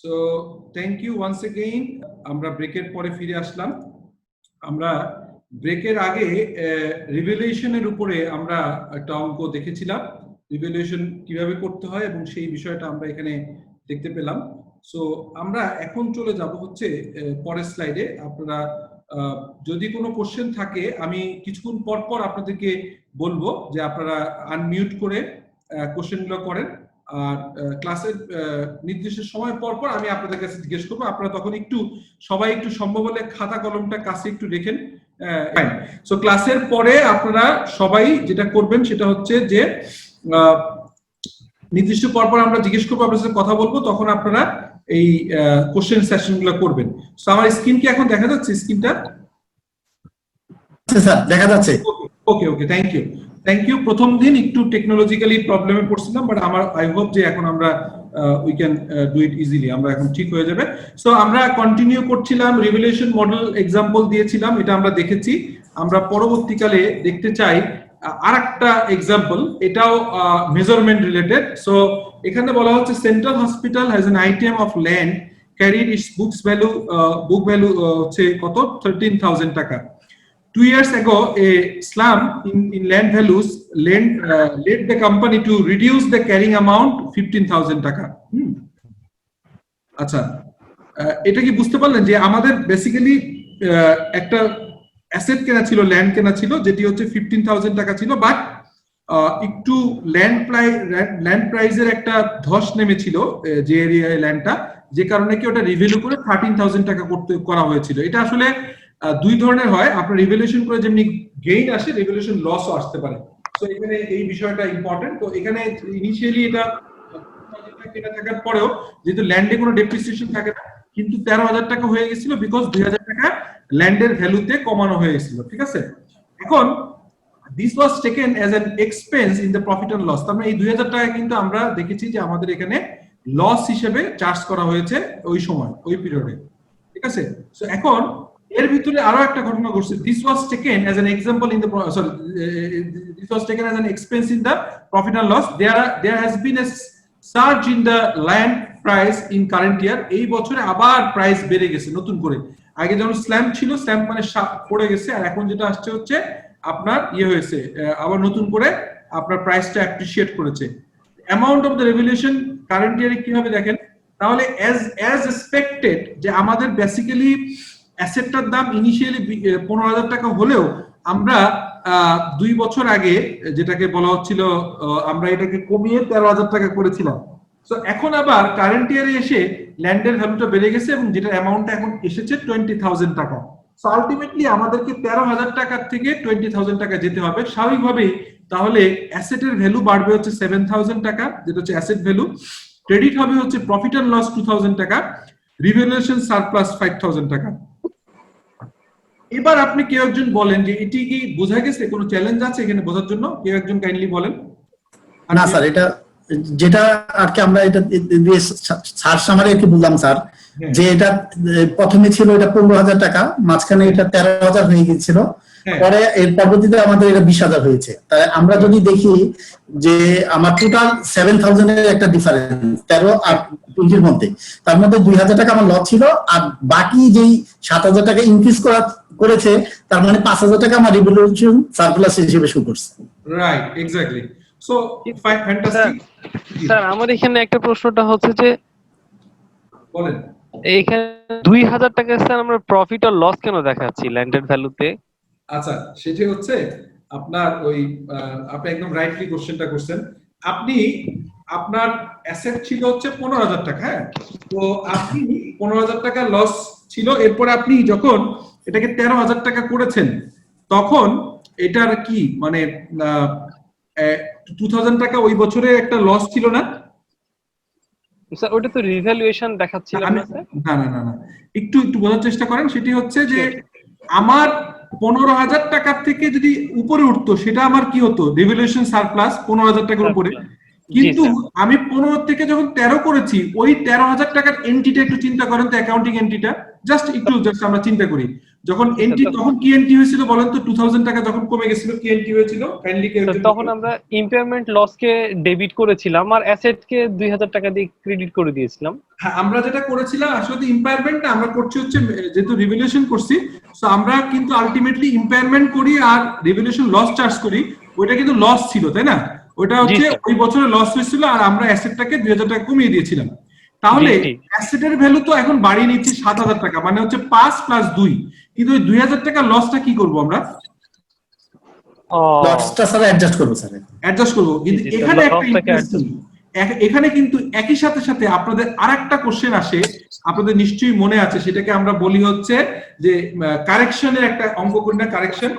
So thank you once again. আমরা ব্রেকের পরে ফিরে আসলাম। আমরা ব্রেকের আগে রিভ্যালুয়েশনের উপরে আমরা একটা অঙ্ক দেখেছিলাম, রিভ্যালুয়েশন কিভাবে করতে হয় এবং সেই বিষয়টা আমরা এখানে দেখতে পেলাম। সো আমরা এখন চলে যাব হচ্ছে পরের স্লাইডে। আপনারা যদি কোনো কোশ্চেন থাকে আমি কিছুক্ষণ পর পর আপনাদেরকে বলবো যে আপনারা আনমিউট করে কোশ্চেনগুলো করেন, আর ক্লাসের নির্দিষ্ট সময় পর পর আমি আপনাদের কাছে জিজ্ঞেস করবো। আপনারা তখন একটু সবাই একটু সম্ভব হলে খাতা কলমটা কাছে একটু রেখেন। সো ক্লাসের পরে আপনারা সবাই যেটা করবেন সেটা হচ্ছে যে নির্দিষ্ট পর পর আমরা জিজ্ঞেস করবো, আপনার সাথে কথা বলবো, তখন আপনারা এই কোশ্চেন সেশনগুলো করবেন। সো আমার স্ক্রিন কি এখন দেখা যাচ্ছে? স্ক্রিনটা স্যার দেখা যাচ্ছে। ওকে ওকে, থ্যাংক ইউ থ্যাংক ইউ। প্রথম দিন একটু টেকনোলজিক্যালি প্রবলেমে পড়ছিলাম, বাট আমার আই হোপ যে এখন আমরা we can do it easily, আমরা এখন ঠিক হয়ে যাবে। সো আমরা কন্টিনিউ করছিলাম, রিভ্যালুয়েশন মডেল এক্সাম্পল দিয়েছিলাম, এটা আমরা দেখেছি। আমরা পরবর্তীকালে দেখতে চাই আরেকটা এক্সাম্পল, এটাও মেজারমেন্ট রিলেটেড। সো এখানে বলা হচ্ছে central hospital has an item of land carried it's book value হচ্ছে কত 13,000 টাকা। 2 years ago, a slump in land values led the company to reduce the carrying amount 15,000 টাকা। আচ্ছা, এটা কি বুঝতে পারলেন যে আমাদের বেসিক্যালি একটা অ্যাসেট কেনা ছিল, ল্যান্ড কেনা ছিল, যেটি হচ্ছে 15,000 টাকা ছিল, বাট একটু ল্যান্ড প্রাইসের একটা ধস নেমেছিল যে এরিয়ায় ল্যান্ডটা, যে কারণে কি ওটা রিভ্যালু করে 13,000 টাকা করা হয়েছিল। এটা আসলে দুই ধরনের হয়, আপনার রিভ্যালুয়েশন করে যেমনি গেইন আসে, রিভ্যালুয়েশন লসও আসতে পারে। সো এখানে এই বিষয়টা ইম্পর্টেন্ট। তো এখানে ইনিশিয়ালি এটা কেনা থাকার পরেও যেহেতু ল্যান্ডে কোনো ডেপ্রিসিয়েশন থাকে না, কিন্তু 13,000 টাকা হয়ে গেছিল বিকজ 2,000 টাকা ল্যান্ডের ভ্যালুতে কমানো হয়ে গেছিল। ঠিক আছে, এখন this was taken as an expense in the profit and loss. তার মানে এই 2,000 টাকা কিন্তু আমরা দেখেছি যে আমাদের এখানে লস হিসেবে চার্জ করা হয়েছে ওই সময়, ওই পিরিয়ডে। ঠিক আছে, সো এখন এর ভিতরে আরো একটা ঘটনা ঘটছে। This was taken as an example in the this was taken as an expense in the profit and loss. There has been a surge in the land price in current year. এই বছরে আবার price বেড়ে গেছে নতুন করে। আগে যেমন স্ল্যাম্প ছিল, স্ল্যাম্প মানে পড়ে গেছে, আর এখন যেটা আসছে হচ্ছে আপনার হয়েছে আবার নতুন করে আপনার প্রাইসটা অ্যাপ্রিশিয়েট করেছে। Amount of the revaluation current ইয়ারে কিভাবে দেখেন, তাহলে অ্যাজ এক্সপেক্টেড যে আমাদের বেসিক্যালি অ্যাসেটটার দাম ইনিশিয়ালি 15,000 টাকা হলেও আমরা 2 বছর আগে যেটাকে বলা হচ্ছিল আমরা এটাকে কমিয়ে 13,000 টাকা করেছিলাম। সো এখন আবার কারেন্ট ইয়ারে এসে ল্যান্ডের ভ্যালুটা বেড়ে গেছে এবং যেটা অ্যামাউন্টটা এখন এসেছে 20,000 টাকা। সো আলটিমেটলি আমাদেরকে 13,000 টাকার থেকে 20,000 টাকা যেতে হবে স্বাভাবিকভাবেই। তাহলে অ্যাসেটের ভ্যালু বাড়বে হচ্ছে 7,000 টাকা, যেটা হচ্ছে অ্যাসেট ভ্যালু। ক্রেডিট হবে হচ্ছে প্রফিট এন্ড লস 2,000 টাকা, রিভ্যালুয়েশন সারপ্লাস 5,000 টাকা। এবার আপনি কেউ একজন বলেন যে এটি কি বোঝা গেছে? কোনো চ্যালেঞ্জ আছে এখানে বোঝার জন্য? কেউ একজন কাইন্ডলি বলেন। না স্যার, এটা যেটা আর কি আমরা এটা দিয়ে সার সামারি আর কি বললাম স্যার, যে এটা প্রথমে ছিল এটা 15,000 টাকা, মাঝখানে এটা 13,000 হয়ে গিয়েছিল, পরে এর পরবর্তীতে আমাদের এটা 20,000 হয়েছে। তাই আমরা যদি দেখি যে আমার টোটাল 7,000 এর একটা ডিফারেন্স 13 আর 20 এর মধ্যে, তার মধ্যে 2,000 টাকা আমার লস ছিল, আর বাকি যেই 7,000 টাকা ইনক্রিজ করেছে, তার মানে 5,000 টাকা আমার রিভ্যালুয়েশন সারপ্লাস হিসেবে শো করছে। Right, exactly. So fantastic sir. আমার এখানে একটা প্রশ্নটা হচ্ছে যে বলেন, এইখানে 2,000 টাকা স্যার আমরা প্রফিট আর লস কেন দেখাচ্ছি ল্যান্ডেড ভ্যালুতে? আচ্ছা, সেটা হচ্ছে আপনার ওই আপনি একদম রাইটলি কোশ্চেনটা করছেন। আপনি আপনার অ্যাসেট ছিল হচ্ছে 15,000 টাকা, হ্যাঁ, তো আপনি 15,000 টাকা লস ছিল। এরপরে আপনি যখন এটাকে 13,000 টাকা করেছেন, তখন এটার কি মানে 2,000 টাকা ওই বছরে একটা লস ছিল না স্যার? ওটা তো রিভ্যালুয়েশন দেখাচ্ছিল না স্যার। না না না না, একটু বোঝার চেষ্টা করেন। সেটি হচ্ছে যে আমার 15,000 টাকার থেকে যদি উপরে উঠতো সেটা আমার কি হতো? রিভ্যালুয়েশন সারপ্লাস 15,000 টাকার উপরে। কিন্তু আমি 15 থেকে যখন 13 করেছি, ওই 13,000 টাকার এন্ট্রিটা একটু চিন্তা করেন তো, অ্যাকাউন্টিং এন্ট্রিটা জাস্ট আমরা চিন্তা করি। যখন এন্ট্রি তখন কি এন্ট্রি হয়েছিল বলেন তো? 2000 টাকা যখন কমে গেছিল কি এন্ট্রি হয়েছিল কাইন্ডলি কেউ একজন তখন আমরা ইম্পেয়ারমেন্ট লস কে ডেবিট করেছিলাম আর অ্যাসেট কে 2000 টাকা দিয়ে ক্রেডিট করে দিয়েছিলাম। হ্যাঁ, আমরা যেটা করেছিলাম আসলে ইম্পায়ারমেন্ট আমরা করছি হচ্ছে যেহেতু রিভ্যালুয়েশন করছি, সো আমরা কিন্তু আলটিমেটলি ইম্পায়ারমেন্ট করি আর রিভ্যালুয়েশন লস চার্জ করি। ওইটা কিন্তু লস ছিল, তাই না? ওইটা হচ্ছে ওই বছরে লস হয়েছিল আর আমরা অ্যাসেটটাকে 2000 টাকা কমিয়ে দিয়েছিলাম। তাহলে অ্যাসেটের ভ্যালু তো এখন বাড়িয়ে নিচ্ছি 7000 টাকা, মানে হচ্ছে 5 + 2, কিন্তু ওই 2000 টাকা লসটা কি করব আমরা? লসটা স্যার অ্যাডজাস্ট করব স্যার, অ্যাডজাস্ট করব। কিন্তু এখানে একটা ইন্টারেস্টিং, এখানে কিন্তু একই সাথে সাথে আপনাদের আরেকটা কোশ্চেন আসে, আপনাদের নিশ্চয়ই মনে আছে, সেটাকে আমরা বলি হচ্ছে যে কারেকশনের একটা অঙ্ক করি না, correction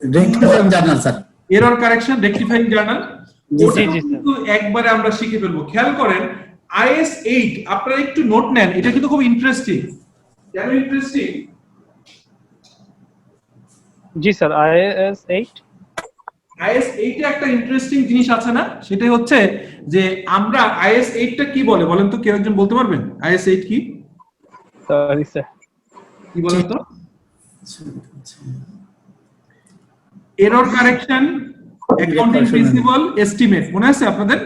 rectifying journal sir, error correction rectifying journal. ওটা কিন্তু একবারে আমরা শিখে ফেলবো। খেয়াল করেন IS 8, আপনারা একটু নোট নেন, এটা কিন্তু খুব ইন্টারেস্টিং। কেন interesting? G sir, IS 8 IS 8 এ একটা ইন্টারেস্টিং জিনিস আছে না, সেটাই হচ্ছে যে আমরা IS 8 টা কি বলে বলেন তো, কেউ একজন বলতে পারবেন IS 8 কি? সরি স্যার, কি বলেন তো? Error correction, accounting principal, estimate, মনে আছে আপনাদের?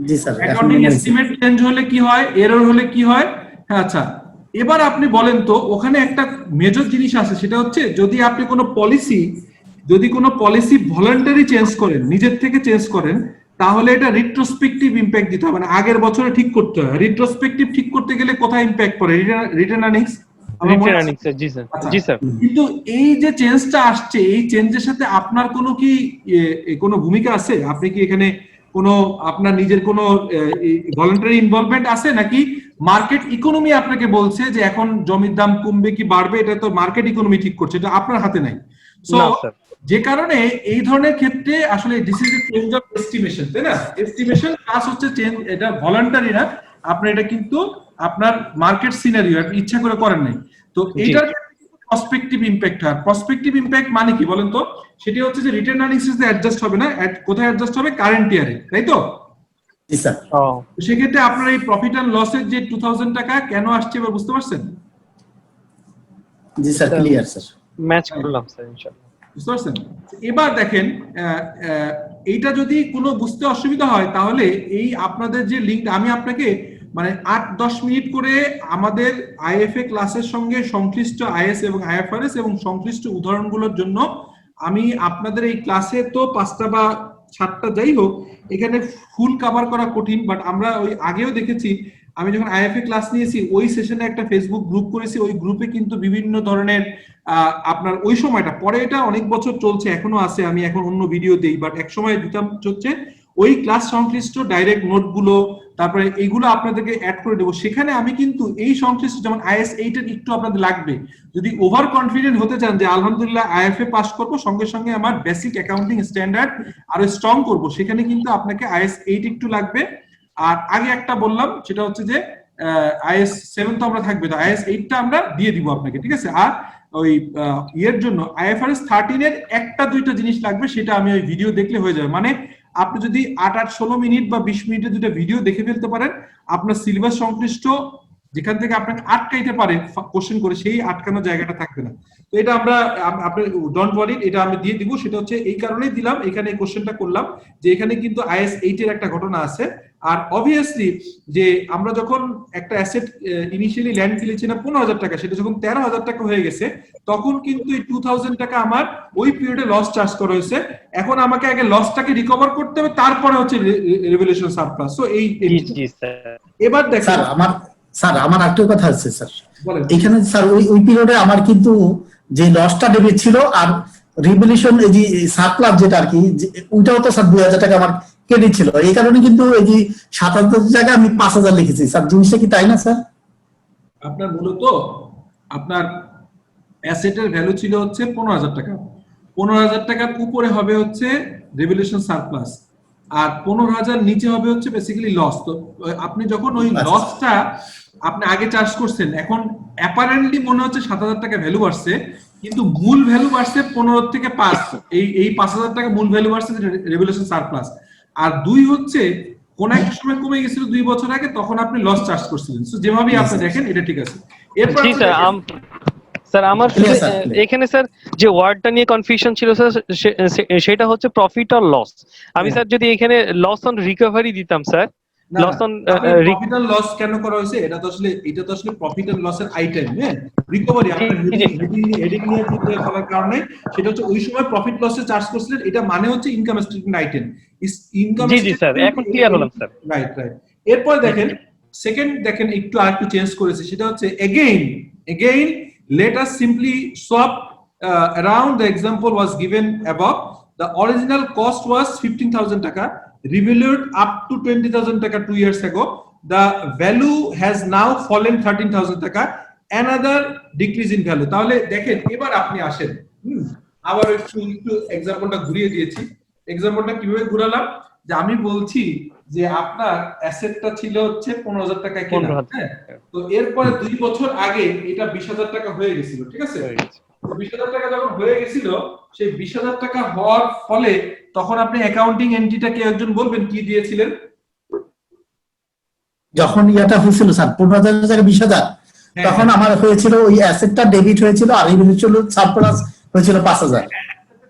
জি স্যার। অ্যাকাউন্টিং এস্টিমেট চেঞ্জ হলে কি হয়, এরর হলে কি হয়? হ্যাঁ, আচ্ছা এবার আপনি বলেন তো, ওখানে একটা মেজর জিনিস আছে, সেটা হচ্ছে যদি আপনি কোনো পলিসি ভলান্টারি চেঞ্জ করেন, নিজের থেকে চেঞ্জ করেন, তাহলে এটা রিট্রোস্পেক্টিভ ইমপ্যাক্ট দিতে হবে, মানে আগের বছরে ঠিক করতে হয়। রিট্রোস্পেক্টিভ ঠিক করতে গেলে কোথায় ইমপ্যাক্ট পড়ে? Return earnings. কিন্তু এই যে চেঞ্জটা আসছে, এই চেঞ্জের সাথে আপনার কোনো কি কোনো ভূমিকা আছে? আপনি কি এখানে কোনো আপনার নিজের কোনো ভলান্টারি ইনভলভমেন্ট আছে, নাকি মার্কেট ইকোনমি আপনাকে বলছে যে এখন জমির দাম কমবে কি বাড়বে, এটা তো মার্কেট ইকোনমি ঠিক করছে, এটা আপনার হাতে নাই। সো যে কারণে এই ধরনের ক্ষেত্রে আসলে this is a change of estimation, তাই না? এস্টিমেশন প্লাস হচ্ছে চেঞ্জ, এটা ভলান্টারি না, আপনার এটা কিন্তু আপনার মার্কেট সিনারিও, আপনি ইচ্ছা করে করেন নাই। তো এটার প্রসপেক্টিভ ইমপ্যাক্ট হয়। প্রসপেক্টিভ ইমপ্যাক্ট মানে কি বলেন তো? সেটা হচ্ছে যে রিটার্ন আর্নিংস এ অ্যাডজাস্ট হবে না, কোথায় অ্যাডজাস্ট হবে? কারেন্ট ইয়ারে, তাই তো? জি স্যার। সেক্ষেত্রে আপনার এই প্রফিট এন্ড লসের যে 2000 টাকা কেন আসছে এবার বুঝতে পারছেন? জি স্যার, ক্লিয়ার স্যার, ম্যাচ করলাম স্যার ইনশাআল্লাহ। বুঝতে পারছেন? এবার দেখেন এইটা যদি কোনো বুঝতে অসুবিধা হয়, তাহলে এই আপনাদের যে লিংক, আমি আপনাকে মানে 8-10 মিনিট করে আমাদের IFA ক্লাসের সঙ্গে সংশ্লিষ্ট IS এবং IFRS এবং সংশ্লিষ্ট উদাহরণগুলোর জন্য আমি আপনাদের এই ক্লাসে তো 5টা বা 7টা যাই হোক, এখানে ফুল কভার করা কঠিন, বাট আমরা ওই আগেও দেখেছি, আমি যখন IFA ক্লাস নিয়েছি ওই সেশনে একটা ফেসবুক গ্রুপ করেছি, ওই গ্রুপে কিন্তু বিভিন্ন ধরনের আপনার ওই সময়টা, পরে এটা অনেক বছর চলছে, এখনো আছে, আমি এখন অন্য ভিডিও দেই, বাট এক সময় দিতাম হচ্ছে ওই ক্লাস সংশ্লিষ্ট ডাইরেক্ট নোটগুলো, তারপরে এইগুলো আপনাদেরকে অ্যাড করে দেবো। সেখানে আমি কিন্তু এই সংশ্লিষ্ট যেমন IS 8 এর একটু আপনাদের লাগবে, যদি ওভার কনফিডেন্ট হতে চান যে আলহামদুলিল্লাহ IFA পাস করবো, সঙ্গে সঙ্গে আমার বেসিক অ্যাকাউন্টিং স্ট্যান্ডার্ড আরো স্ট্রং করব, সেখানে কিন্তু আপনাকে IS 8 একটু লাগবে। আর আগে একটা বললাম, সেটা হচ্ছে যে IS 7 তো আমরা থাকবে, তো IS 8 টা আমরা দিয়ে দিব আপনাকে, ঠিক আছে? আর ওই ইয়ের জন্য IFRS 13 এর 1-2টা জিনিস লাগবে, সেটা আমি ওই ভিডিও দেখলে হয়ে যাবে। মানে আপনি যদি 8-16 মিনিট বা 20 মিনিটের দুটো ভিডিও দেখে ফেলতে পারেন, আপনার সিলেবাস সংশ্লিষ্ট যেখান থেকে আপনাকে আটকাইতে পারে কোশ্চেন করে, সেই আটকানোর জায়গাটা থাকবে না। তো এটা আমরা, আপনি ডোন্ট ওয়ারি, এটা আমি দিয়ে দিব। সেটা হচ্ছে এই কারণেই দিলাম, এখানে এই কোশ্চেনটা করলাম যে এখানে কিন্তু IS 8 এর একটা ঘটনা আছে। আর অবভিয়াসলি যে আমরা যখন একটা অ্যাসেট ইনিশিয়ালি ল্যান্ড কিনেছি না 15,000 টাকা, সেটা যখন 13,000 টাকা হয়ে গেছে, তখন কিন্তু এই 2000 টাকা আমার ওই পিরিয়ডে লস চার্জ করা হয়েছে। এখন আমাকে আগে লসটাকে রিকভার করতে হবে, তারপরে হচ্ছে রিভ্যালুয়েশন সারপ্লাস। সো এই এবার দেখেন স্যার আমার একটা কথা আছে স্যার, এখানে স্যার ওই পিরিয়ডে আমার কিন্তু যে লসটা ডেবিট ছিল আর রিভ্যালুয়েশন এই যে সারপ্লাস যেটা আর কি, ওইটাও তো স্যার 2000 টাকা আমার ক্রেডিট ছিল, এই কারণে কিন্তু এই যে 7000 জায়গায় আমি 5000 লিখেছি স্যার, জিনিসটা কি তাই না স্যার? আপনার মূলত আপনার অ্যাসেটের ভ্যালু ছিল হচ্ছে 15,000 টাকা, 15,000 টাকার উপরে হবে হচ্ছে রিভ্যালুয়েশন সারপ্লাস, আর 15,000 নিচে হবে হচ্ছে বেসিক্যালি লস। তো আপনি যখন ওই লসটা আপনি আগে চার্জ করছেন, এখন অ্যাপারেন্টলি মনে হচ্ছে 7,000 টাকা ভ্যালু বাড়ছে, কিন্তু মূল ভ্যালু বাড়ছে 15 থেকে 5, এই 5,000 টাকা মূল ভ্যালু বাড়ছে রিভ্যালুয়েশন সারপ্লাস। আর 2 হচ্ছে কোন একটা সময় কমে গেছিল 2 বছর আগে, তখন আপনি লস চার্জ করছিলেন। সো যেভাবেই আপনি দেখেন এটা ঠিক আছে। এরপর স্যার আমার Clear, sir, clear. এখানে স্যার যে ওয়ার্ডটা নিয়ে কনফিউশন ছিল স্যার সেটা হচ্ছে প্রফিট অর লস। আমি স্যার যদি এখানে লস অন রিকভারি দিতাম স্যার, না loss on profit and loss কেন করা হয়েছে, এটা তো আসলে প্রফিট এন্ড লসের আইটেম, হ্যাঁ রিকভারি আপনার হেডিং নিয়ে করার কারণে সেটা হচ্ছে ওই সময় প্রফিট লসে চার্জ করছিলেন, এটা মানে হচ্ছে ইনকাম স্টেটমেন্ট আইটেম, ইনকাম জি জি স্যার, এখন ক্লিয়ার হলাম স্যার। Right right. এরপর দেখেন সেকেন্ড, দেখেন একটু আরেকটু চেঞ্জ করেছে, সেটা হচ্ছে again let us simply swap around the example was given above. The original cost was 15,000 taka, revalued up to 20,000 taka 2 years ago. The value has now fallen 13,000 taka, another decrease in value. তাহলে দেখেন এবার আপনি আসেন, আবার একটু এক্সাম্পলটা ঘুরিয়ে দিয়েছি। এক্সাম্পলটা কিভাবে ঘুরালাম, যে আমি বলছি যে আপনার অ্যাসেটটা ছিল হচ্ছে 15,000 টাকা কেনা, হ্যাঁ, তো এরপরে 2 বছর আগে এটা 20,000 টাকা হয়ে গেছিল, ঠিক আছে? 20,000 টাকা যখন হয়ে গেছিল, সেই 20,000 টাকা হওয়ার ফলে তখন আপনি অ্যাকাউন্টিং এন্ট্রিটাকে একজন বলবেন কি দিয়েছিলেন? যখন ইয়াটা হয়েছিল স্যার 15,000 টাকা 20,000, তখন আমার হয়েছিল ওই অ্যাসেটটা ডেবিট হয়েছিল আর রিভিনিউ ছিল সারপ্লাস হয়েছিল 5,000।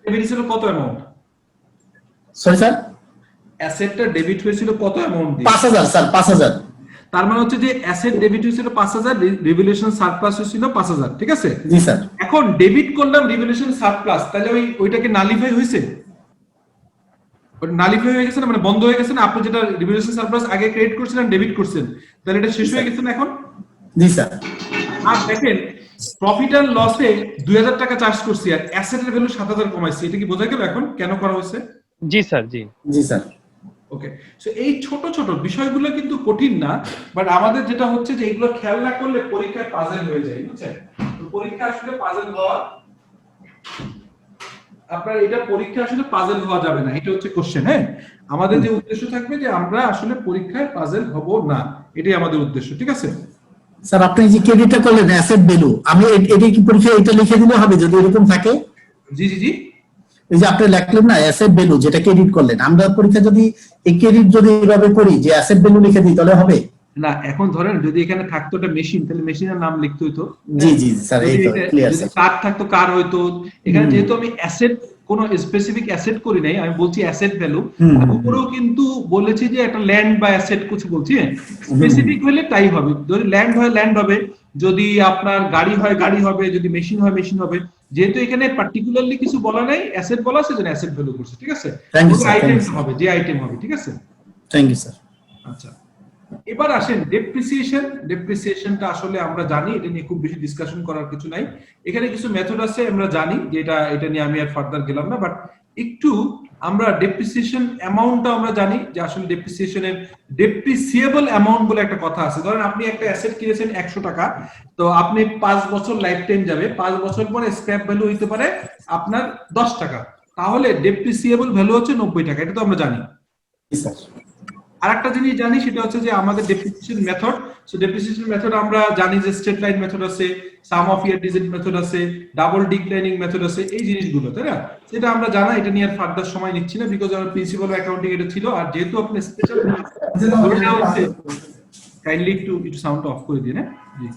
ডেবিট ছিল কত অ্যামাউন্ট? সরি স্যার, অ্যাসেটটা ডেবিট হয়েছিল কত অ্যামাউন্ট দিয়ে? 5,000 স্যার, 5,000। তার মানে হচ্ছে যে অ্যাসেট ডেবিট হয়েছিল 5,000, রিভ্যালুয়েশন সারপ্লাস হয়েছিল 5,000, ঠিক আছে? জি স্যার। এখন ডেবিট করলাম রিভ্যালুয়েশন সারপ্লাস, তাহলে ওইটাকে নালিফাই হয়েছে, নালিফাই হয়ে গেছে না, মানে বন্ধ হয়ে গেছে না? আপনি যেটা রিভ্যালুয়েশন সারপ্লাস আগে ক্রেডিট করছিলেন, ডেবিট করছেন, তাহলে এটা শেষ হয়ে গেছে না এখন? জি স্যার। আর দেখেন প্রফিট এন্ড লসে 2,000 টাকা চার্জ করছি আর অ্যাসেটের ভ্যালু 7,000 কমাইছি, এটা কি বোঝা গেল এখন কেন করা হয়েছে? জি স্যার, জি জি স্যার। ওকে, সো এই ছোট ছোট বিষয়গুলো কিন্তু কঠিন না, বাট আমাদের যেটা হচ্ছে যে এগুলো খেয়াল না করলে পরীক্ষায় পাজল হয়ে যায়, বুঝছেন? তো পরীক্ষা আসলে পাজল হওয়া, আপনার এটা পরীক্ষা আসলে পাজল হওয়া যাবে না, এটা হচ্ছে কোশ্চেন। হ্যাঁ, আমাদের যে উদ্দেশ্য থাকবে যে আমরা আসলে পরীক্ষায় পাজল হব না, এটাই আমাদের উদ্দেশ্য, ঠিক আছে? স্যার আপনি যে ক্রেডিটটা করলেন অ্যাসেট ভ্যালু, আমি এটা কি পরীক্ষায় এটা লিখে দিলে হবে যদি এরকম থাকে? জি জি জি। এই যে আপনি লিখলেন না অ্যাসেট ভ্যালু, যেটা ক্রেডিট করলেন, আমরা পরীক্ষা যদি এই ক্রেডিট যদি এইভাবে করি যে অ্যাসেট ভ্যালু লিখে দিই তাহলে হবে? না, এখন ধরেন যদি এখানে থাকতো একটা মেশিন, তাহলে মেশিনের নাম লিখতে হইতো। জি জি স্যার, এই তো ক্লিয়ার যদি স্যার। কার থাকতো কার হইতো। এখানে যেহেতু আমি অ্যাসেট কোন স্পেসিফিক অ্যাসেট করি নাই, আমি বলছি অ্যাসেট ভ্যালু, উপরেও কিন্তু বলেছি যে একটা ল্যান্ড বা অ্যাসেট কিছু বলছি, স্পেসিফিক হলে তাই হবে। যদি ল্যান্ড হয় ল্যান্ড হবে, যদি আপনার গাড়ি হয় গাড়ি হবে, যদি মেশিন হয় মেশিন হবে। যেহেতু এখানে পার্টিকুলারলি কিছু বলা নাই, অ্যাসেট বলা আছে, যেন অ্যাসেট ভ্যালু করছে, ঠিক আছে? আইটেম হবে, যে আইটেম হবে, ঠিক আছে? Thank you sir. আচ্ছা, এবার আসেন ডেপ্রিসিয়েশনটা আসলে আমরা জানি, এটা নিয়ে খুব বেশি ডিসকাশন করার কিছু নাই। এখানে কিছু মেথড আছে আমরা জানি, যে এটা নিয়ে আমি আর ফার্দার গেলাম না, বাট একটু আমরা ডেপ্রিসিয়েশন অ্যামাউন্টটা আমরা জানি, যে আসলে ডেপ্রিসিয়েশনের ডেপ্রিসিয়েবল অ্যামাউন্ট বলে একটা কথা আছে। ধরেন আপনি একটা অ্যাসেট কিনেছেন 100 টাকা, তো আপনি 5 বছর লাইফ টাইম যাবে, 5 বছর পরে স্ক্র্যাপ ভ্যালু হইতে পারে আপনার 10 টাকা, তাহলে ডেপ্রিসিয়েবল ভ্যালু হচ্ছে 90 টাকা, এটা তো আমরা জানি। স্যার আরেকটা জিনিস জানি, সেটা হচ্ছে যে আমাদের depreciation method. So depreciation method আমরা জানি যে স্ট্রেট লাইন মেথড আছে, সাম অফ ইয়ার ডিজিট মেথড আছে, ডাবল ডিক্লাইনিং মেথড আছে, এই জিনিসগুলো, তাই না? সেটা আমরা জানা, এটা নিয়ে আর ফার্দার সময় নিচ্ছি না, বিকজ আমার প্রিন্সিপাল অ্যাকাউন্টিং এটা ছিল। আর যেহেতু আপনি স্পেশাল হচ্ছে, কাইন্ডলি একটু সাউন্ডটা অফ করে দিন। হ্যাঁ জি।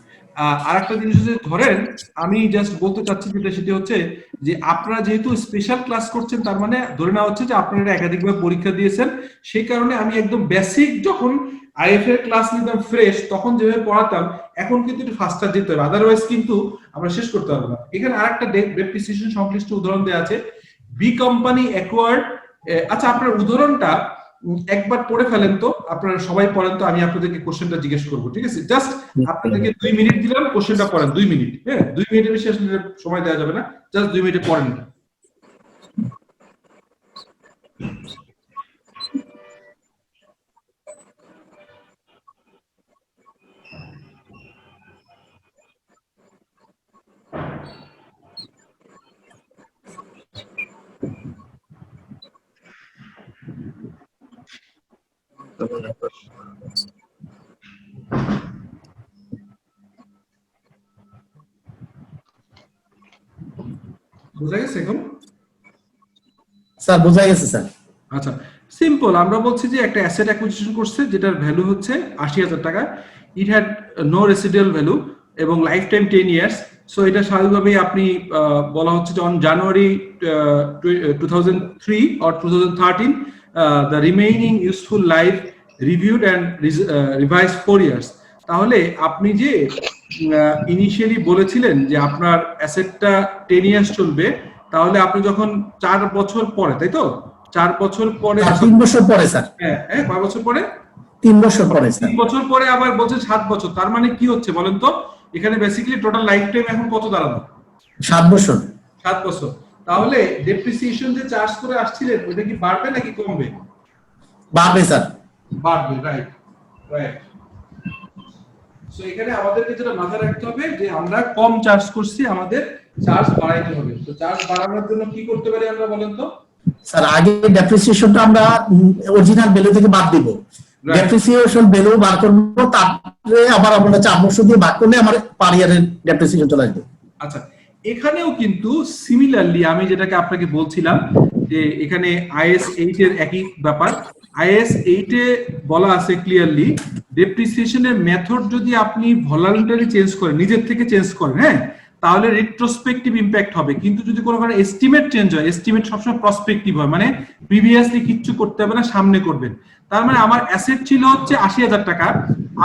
আরেকটা জিনিস হচ্ছে, ধরেন আমি জাস্ট বলতে চাচ্ছি যেটা, সেটা হচ্ছে যে আপনারা যেহেতু স্পেশাল ক্লাস করছেন, তার মানে ধরে নেওয়া হচ্ছে যে আপনারা একাধিকভাবে পরীক্ষা দিয়েছেন, সেই কারণে আমি একদম বেসিক যখন আইএফএ ক্লাস নিতাম ফ্রেশ, তখন যেভাবে পড়াতাম, এখন কিন্তু একটু ফাস্টার দিতে হবে, আদারওয়াইজ কিন্তু আমরা শেষ করতে পারবো না। এখানে আরেকটা ডেপ্রিসিয়েশন সংশ্লিষ্ট উদাহরণ দেওয়া আছে, বি কোম্পানি অ্যাকোয়ার্ড। আচ্ছা, আপনার উদাহরণটা একবার পড়ে ফেলেন তো, আপনারা সবাই পড়েন তো, আমি আপনাদেরকে কোশ্চেনটা জিজ্ঞেস করবো, ঠিক আছে? জাস্ট আপনাদেরকে 2 মিনিট দিলাম, কোশ্চেনটা পড়েন 2 মিনিট। হ্যাঁ, 2 মিনিটের বেশি আসলে সময় দেওয়া যাবে না, জাস্ট 2 মিনিটে পড়েন। বুঝা গেছে এখন? স্যার বোঝা গেছে স্যার। আচ্ছা, সিম্পল। আমরা বলছি যে একটা অ্যাসেট অ্যাকুইজিশন করছে, যেটার ভ্যালু হচ্ছে 80,000 টাকা, it had no residual value এবং লাইফ টাইম 10 ইয়ার্স। সো এটা স্বাভাবিকভাবেই আপনি বলা হচ্ছে যে on January 2003 or 2013 the remaining useful life reviewed and revised 4 years. তাহলে আপনি যে ইনিশিয়ালি বলেছিলেন যে আপনার অ্যাসেটটা 10 ইয়ার্স চলবে, তাহলে আপনি যখন 4 বছর পরে, তাই তো 4 বছর পরে 3 বছর পরে স্যার, হ্যাঁ কয় বছর পরে 3 বছর পরে স্যার, 3 বছর পরে আবার বলছে 7 বছর, তার মানে কি হচ্ছে বলেন তো? এখানে বেসিক্যালি টোটাল লাইফ টাইম এখন কত দাঁড়ালো? 7 বছর। 7 বছর। তাহলে ডেপ্রিসিয়েশন যে চার্জ করে আসছিলেন ওটা কি বাড়বে নাকি কমবে? বাড়বে স্যার। বাড়বে, রাইট রাইট। সো এখানে আমাদেরকে যেটা মাথায় রাখতে হবে যে আমরা কম চার্জ করছি, আমাদের চার্জ বাড়াইতে হবে। তো চার্জ বাড়ানোর জন্য কি করতে পারি আমরা বলেন তো? স্যার আগে ডেপ্রিসিয়েশনটা আমরা অরিজিনাল ভ্যালু থেকে বাদ দিব, ডেপ্রিসিয়েশন ভ্যালু বার করব, তারপরে আবার আমরা 4 বছর দিয়ে ভাগ করলে আমার পার ইয়ারের ডেপ্রিসিয়েশন চলে আসবে। আচ্ছা, এখানেও কিন্তু সিমিলারলি আমি যেটাকে আপনাকে বলছিলাম যে এখানে আইএস 8 এর একই ব্যাপার। আইএস 8 এ বলা আছে ক্লিয়ারলি ডেপ্রিসিয়েশনের মেথড যদি আপনি ভলান্টারি চেঞ্জ করেন, নিজের থেকে চেঞ্জ করেন, হ্যাঁ, তাহলে রিট্রোস্পেক্টিভ ইমপ্যাক্ট হবে। কিন্তু যদি কোনো কারণে এস্টিমেট চেঞ্জ হয়, এস্টিমেট সবসময় প্রসপেক্টিভ হয়, মানে প্রিভিয়াসলি কিচ্ছু করতে হবে না, সামনে করবেন। তার মানে আমার অ্যাসেট ছিল হচ্ছে 80,000 টাকা,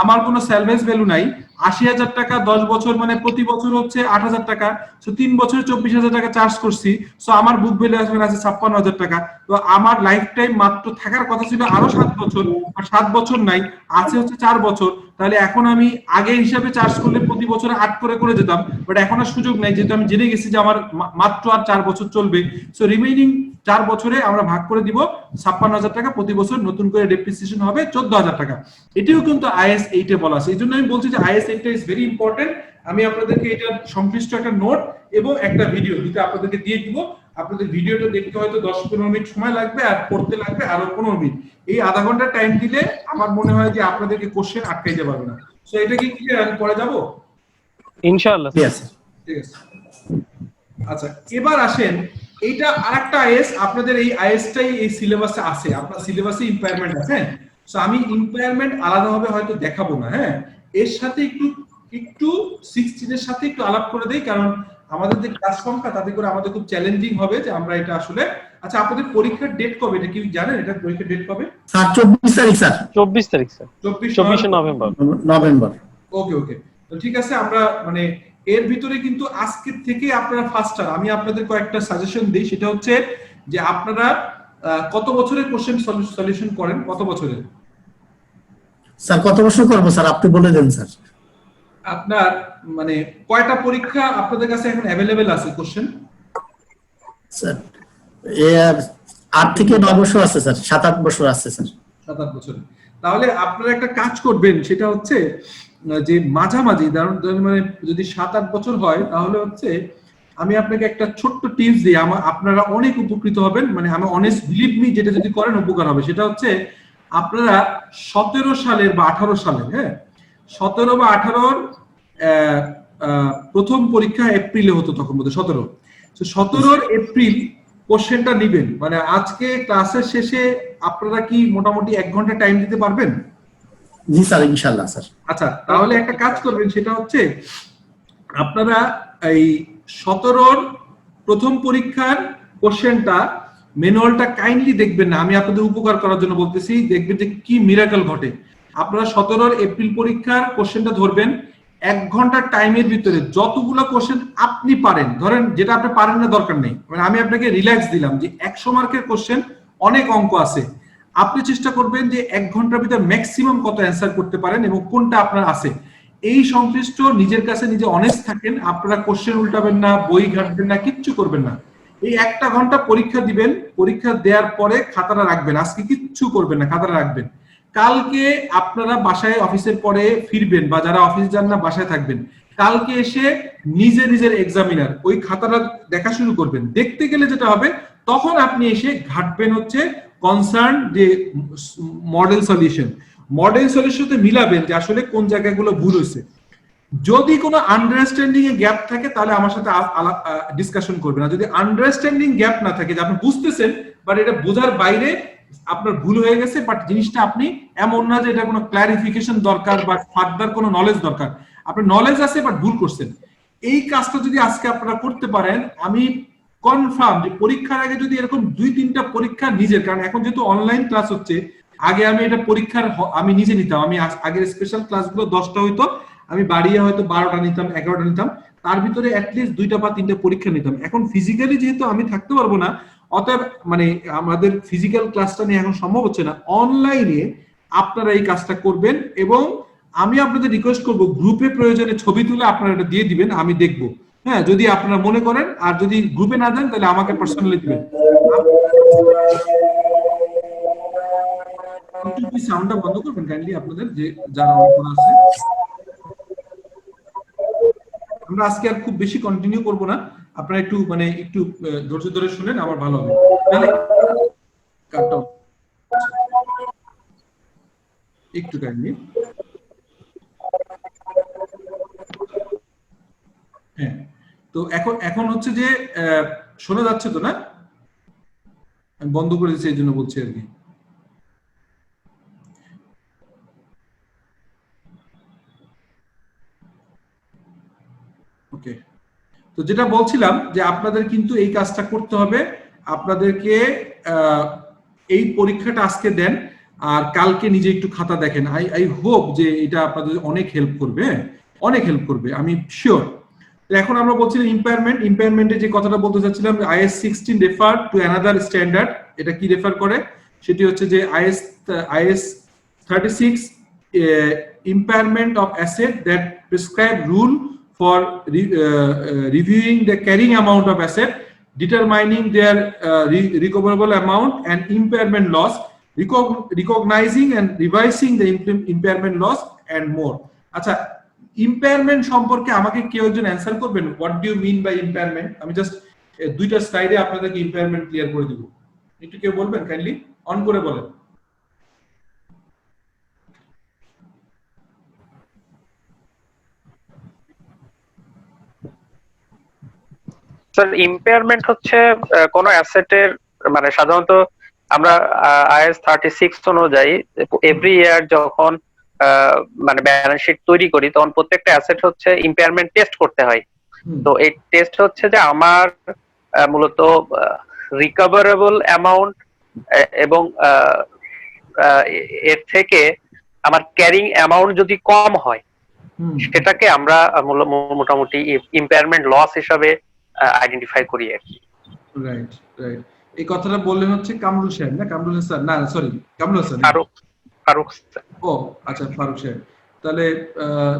আমার কোনো স্যালভেজ ভ্যালু নাই, 80,000 টাকা 10 বছর মানে প্রতি বছর হচ্ছে 8,000 টাকা, সো 3 বছরে 24,000 টাকা চার্জ করছি, সো আমার বুক ভ্যালু আসবে আছে 56,000 টাকা। তো আমার লাইফ টাইম মাত্র থাকার কথা ছিল আরো 7 বছর, আর 7 বছর নাই, আছে হচ্ছে 4 বছর। তাহলে এখন আমি আগে হিসাবে চার্জ করলে প্রতি বছরে 8 করে যেতাম, বাট এখন আর সুযোগ নাই, যেহেতু আমি জেনে গেছি যে আমার মাত্র আর 4 বছর চলবে। সো রিমেইনিং 4 বছরে আমরা ভাগ করে দিব 56,000 টাকা, প্রতি বছর নতুন করে ডেপ্রিসিয়েশন হবে 14,000 টাকা। এটিও কিন্তু আইএস 8 এ বলা আছে। এই জন্য আমি বলছি যে আইএস 8 ইজ ভেরি ইম্পর্টেন্ট। আমি আপনাদেরকে এটা সংশ্লিষ্ট একটা নোট এবং একটা ভিডিও দিতে আপনাদেরকে দিয়ে দিব। আপনাদের ভিডিওটা দেখতে হয়তো 10-15 মিনিট সময় লাগবে, আর পড়তে লাগবে আরো 15 মিনিট। এই আধা ঘন্টা টাইম দিলে আমার মনে হয় যে আপনাদেরকে কোশ্চেন আটকাইতে পারবে না। সো এটা কি ক্লিয়ার? আমি পরে যাব ইনশাআল্লাহ। ঠিক আছে। আচ্ছা, এবার আসেন, এইটা আরেকটা আইএস, আপনাদের এই আইএসটাই এই সিলেবাসে আছে, আপনার সিলেবাসে ইম্পায়ারমেন্ট আছে। সো আমি ইম্পায়ারমেন্ট আলাদাভাবে হয়তো দেখাবো না, হ্যাঁ, এর সাথে একটু 16 এর সাথে একটু আলাপ করে দেই, কারণ আমাদের যে ক্লাস সংখ্যা তাতে করে আমাদের খুব চ্যালেঞ্জিং হবে যে আমরা এটা আসলে। আচ্ছা, আপনাদের পরীক্ষার ডেট কবে, এটা কি জানেন? এটা পরীক্ষার ডেট কবে? স্যার 24 তারিখ স্যার। 24 তারিখ স্যার, 24 নভেম্বর। ওকে ওকে, তো ঠিক আছে। আমরা মানে এর ভিতরে কিন্তু আজকের থেকে আপনারা ফাস্টার, আমি আপনাদের কয়েকটা সাজেশন দিই, সেটা হচ্ছে যে আপনারা কত বছরের কোশ্চেন সলিউশন করেন? কত বছরের? স্যার কত বছর করব স্যার, আপনি বলে দেন স্যার। আপনার মানে কয়টা পরীক্ষা আপনাদের কাছে এখন अवेलेबल আছে কোশ্চেন? স্যার 8 থেকে 9 বছর আছে স্যার, 7-8 বছর আছে স্যার। 7-8 বছর। তাহলে আপনারা একটা কাজ করবেন, সেটা হচ্ছে যে মাঝামাঝি ধরুন মানে যদি 7-8 বছর হয়, তাহলে হচ্ছে আমি আপনাকে একটা ছোট্ট টিপস দিই, আপনারা অনেক উপকৃত হবেন। মানে আমি অনেস্ট বিলিভ মি, যেটা যদি করেন উপকার হবে। সেটা হচ্ছে আপনারা 17 সালের বা 18 সালের, হ্যাঁ, 17 বা 18 প্রথম পরীক্ষা এপ্রিলে হতো, তখন বোধ 17। তো 17 এপ্রিল কোশ্চেনটা নিবেন। মানে আজকে ক্লাসের শেষে আপনারা কি মোটামুটি 1 ঘন্টা টাইম দিতে পারবেন? জি স্যার, ইনশাআল্লাহ স্যার। আচ্ছা, তাহলে একটা কাজ করবেন, সেটা হচ্ছে আপনারা এই 17 প্রথম পরীক্ষার কোশ্চেনটা ম্যানুয়ালটা কাইন্ডলি দেখবেন না, আমি আপনাদের উপকার করার জন্য বলতেছি, দেখবেন যে কি মিরাকল ঘটে। আপনারা 17 এপ্রিল পরীক্ষার কোশ্চেনটা ধরবেন, 1 ঘন্টার টাইমের ভিতরে যতগুলো কোশ্চেন আপনি পারেন, ধরেন যেটা আপনি পারেন না দরকার নেই, মানে আমি আপনাকে রিল্যাক্স দিলাম যে 100 মার্কের কোশ্চেন, অনেক অঙ্ক আছে, আপনি চেষ্টা করবেন যে 1 ঘন্টার ভিতরে ম্যাক্সিমাম কত অ্যান্সার করতে পারেন এবং কোনটা আপনার আছে। এই সংশ্লিষ্ট নিজের কাছে নিজে অনেস্ট থাকেন, আপনারা কোশ্চেন উল্টাবেন না, বই ঘাটবেন না, কিচ্ছু করবেন না। এই 1 ঘন্টা পরীক্ষা দিবেন, পরীক্ষা দেওয়ার পরে খাতাটা রাখবেন, আজকে কিচ্ছু করবেন না, খাতাটা রাখবেন। কালকে আপনারা বাসায় অফিসের পরে ফিরবেন, বা যারা অফিস যান না বাসায় থাকবেন, কালকে এসে নিজের এক্সামিনার ওই খাতাটা দেখা শুরু করবেন। দেখতে গেলে যেটা হবে, তখন আপনি এসে ঘাটবেন হচ্ছে কনসার্ন যে মডেল সলিউশনতে মিলাবেন যে আসলে কোন জায়গাগুলো ভুল হয়েছে। যদি কোনো আন্ডারস্ট্যান্ডিং এ গ্যাপ থাকে, তাহলে আমার সাথে ডিসকাশন করবেন। আর যদি আন্ডারস্ট্যান্ডিং গ্যাপ না থাকে, যে আপনি বুঝতেছেন বাট এটা বোঝার বাইরে আপনার ভুল হয়ে গেছে, বাট জিনিসটা আপনি এমন না যে এটা কোনো ক্লারিফিকেশন দরকার বা ফার্দার কোনো নলেজ দরকার, আপনার নলেজ আছে বাট ভুল করছেন, এই কাজটা যদি আজকে আপনারা করতে পারেন, আমি কনফার্ম যে পরীক্ষার আগে যদি এরকম 2-3টা পরীক্ষা নিজের, কারণ এখন যেহেতু অনলাইন ক্লাস হচ্ছে, আগে আমি এটা পরীক্ষার আমি নিজে নিতাম, আমি আগের স্পেশাল ক্লাসগুলো 10টা হইতো, আমি বাড়িয়ে হয়তো 12টা নিতাম, 11টা নিতাম, তার ভিতরে অ্যাটলিস্ট 2টা বা 3টা পরীক্ষা নিতাম। এখন ফিজিক্যালি যেহেতু আমি থাকতে পারবো না, অতএব মানে আমাদের ফিজিক্যাল ক্লাসটা নিয়ে এখন সম্ভব হচ্ছে না, অনলাইনে আপনারা এই কাজটা করবেন। এবং আমি আপনাদের রিকোয়েস্ট করব, গ্রুপে প্রয়োজনে ছবি তুলে আপনারা এটা দিয়ে দিবেন, আমি দেখব। হ্যাঁ, যদি আপনারা মনে করেন, আর যদি গ্রুপে না দেন তাহলে আমাকে পার্সোনালি দিবেন। একটু কি সাউন্ডটা বন্ধ করবেন কাইন্ডলি আপনাদের, যে যারা অন আছে। আমরা আজকে আর খুব বেশি কন্টিনিউ করব না, আপনারা একটু মানে একটু ধৈর্য ধরে শুনেন, আমার ভালো হবে। তাহলে কাটটা একটু কাইন্ডলি। হ্যাঁ, তো এখন হচ্ছে যে শোনা যাচ্ছে তো না? আমি বন্ধ করে দিচ্ছি, এই জন্য বলছি আর কি। ওকে, তো যেটা বলছিলাম যে আপনাদের কিন্তু এই কাজটা করতে হবে, আপনাদেরকে এই পরীক্ষাটা আজকে দেন, আর কালকে নিজে একটু খাতা দেখেন। আই হোপ যে এটা আপনাদের অনেক হেল্প করবে, অনেক হেল্প করবে, আমি শিওর। তো এখন আমরা বলছিলাম ইম্পায়ারমেন্টে যে কথাটা বলতে চাচ্ছিলাম, IAS 16 refer to another standard. এটা কি রেফার করে? সেটি হচ্ছে যে IAS 36 impairment of asset that prescribe rule for reviewing the carrying amount of asset, determining their recoverable amount and impairment loss, recognizing and revising the impairment loss and more. আচ্ছা, impairment সম্পর্কে আমাকে কেউ একজন answer করবেন, what do you mean by impairment? আমি just 2টা স্লাইডে আপনাদেরকে ইম্পেয়ারমেন্ট ক্লিয়ার করে দিব। একটু কেউ বলবেন কাইন্ডলি, অন করে বলেন। স্যার, ইম্পেয়ারমেন্ট হচ্ছে কোন অ্যাসেটের, মানে সাধারণত আমরা IAS 36 অনুযায়ী এভরি ইয়ার যখন মানে ব্যালেন্স শিট তৈরি করি, তখন প্রত্যেকটা অ্যাসেট হচ্ছে ইম্পেয়ারমেন্ট টেস্ট করতে হয়। তো এই টেস্ট হচ্ছে যে আমার মূলত রিকভারেবল অ্যামাউন্ট এবং এর থেকে আমার ক্যারিং অ্যামাউন্ট যদি কম হয়, সেটাকে আমরা মোটামুটি ইম্পেয়ারমেন্ট লস হিসাবে আইডেন্টিফাই করি আর কি। Right, right. এই কথাটা বললেন হচ্ছে কামরুল সাহেব, না কামরুল স্যার, না সরি কামরুল স্যার, ফারুক। ও আচ্ছা, ফারুক সাহেব। তাহলে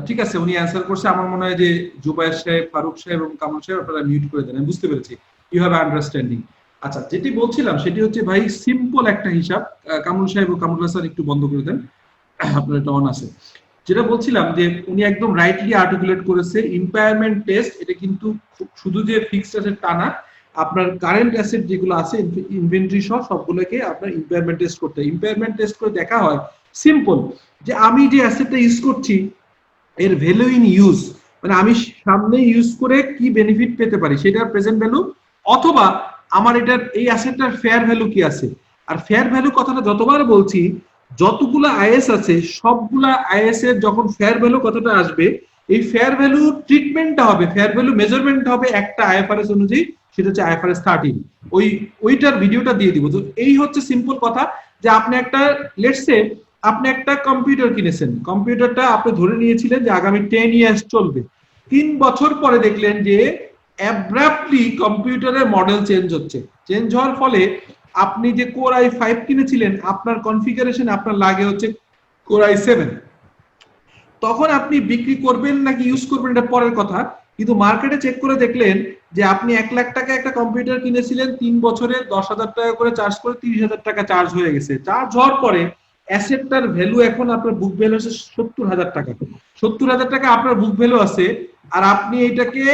ঠিক আছে, উনি অ্যান্সার করছে। আমার মনে হয় যে জুবায়ের সাহেব, ফারুক সাহেব এবং কামরুল সাহেব আপনারা মিউট করে দেন, আমি বুঝতে পেরেছি। You have understanding. আচ্ছা, যেটি বলছিলাম সেটি হচ্ছে ভাই সিম্পল একটা হিসাব। কামরুল সাহেব ও কামরুল স্যার একটু বন্ধ করে দেন, আপনার এটা অন আছে। যেটা বলছিলাম যে উনি একদম রাইটলি আর্টিকুলেট করেছে, ইম্পায়ারমেন্ট টেস্ট এটা কিন্তু শুধু যে ফিক্সড অ্যাসেট তা না, আপনার কারেন্ট অ্যাসেট যেগুলো আছে ইনভেন্টরি সহ সবগুলোকে আপনার ইম্পায়ারমেন্ট টেস্ট করতে হয়। ইম্পায়ারমেন্ট টেস্ট করে দেখা হয় সিম্পল, যে আমি যে অ্যাসেটটা ইউজ করছি এর ভ্যালু ইন ইউজ, মানে আমি সামনে ইউজ করে কি বেনিফিট পেতে পারি সেটার প্রেজেন্ট ভ্যালু, অথবা আমার এটার এই অ্যাসেটটার ফেয়ার ভ্যালু কি আছে। আর ফেয়ার ভ্যালু কথাটা যতবার বলছি, যতগুলা IAS আছে সবগুলা IAS এর যখন ফেয়ার ভ্যালু কথাটা আসবে, এই ফেয়ার ভ্যালু ট্রিটমেন্টটা হবে, ফেয়ার ভ্যালু মেজারমেন্ট হবে একটা IFRS অনুযায়ী, সেটা হচ্ছে IFRS 13। ওইটার ভিডিওটা দিয়ে দিব। তো এই হচ্ছে সিম্পল কথা, যে আপনি একটা লেটস সে আপনি একটা কম্পিউটার কিনেছেন, কম্পিউটারটা আপনি ধরে নিয়েছিলেন যে আগামী 10 ইয়ার্স চলবে। 3 বছর পরে দেখলেন যে অ্যাব্রাপ্টলি কম্পিউটারের মডেল চেঞ্জ হচ্ছে। চেঞ্জ হওয়ার ফলে আপনি যে Core i5 কিনেছিলেন, আপনার কনফিগারেশন আপনার লাগে হচ্ছে Core i7। তখন আপনি বিক্রি করবেন নাকি ইউজ করবেন এটা পরের কথা, কিন্তু মার্কেটে চেক করে দেখলেন যে আপনি 1 লাখ টাকা একটা কম্পিউটার কিনেছিলেন, 3 বছরে 10,000 টাকা করে চার্জ করে 30,000 টাকা চার্জ হয়ে গেছে। চার্জ হওয়ার পরে অ্যাসেটটার ভ্যালু এখন আপনার বুক ভ্যালু আছে 70,000 টাকা। 70,000 টাকা আপনার বুক ভ্যালু আছে, আর আপনি এটাকে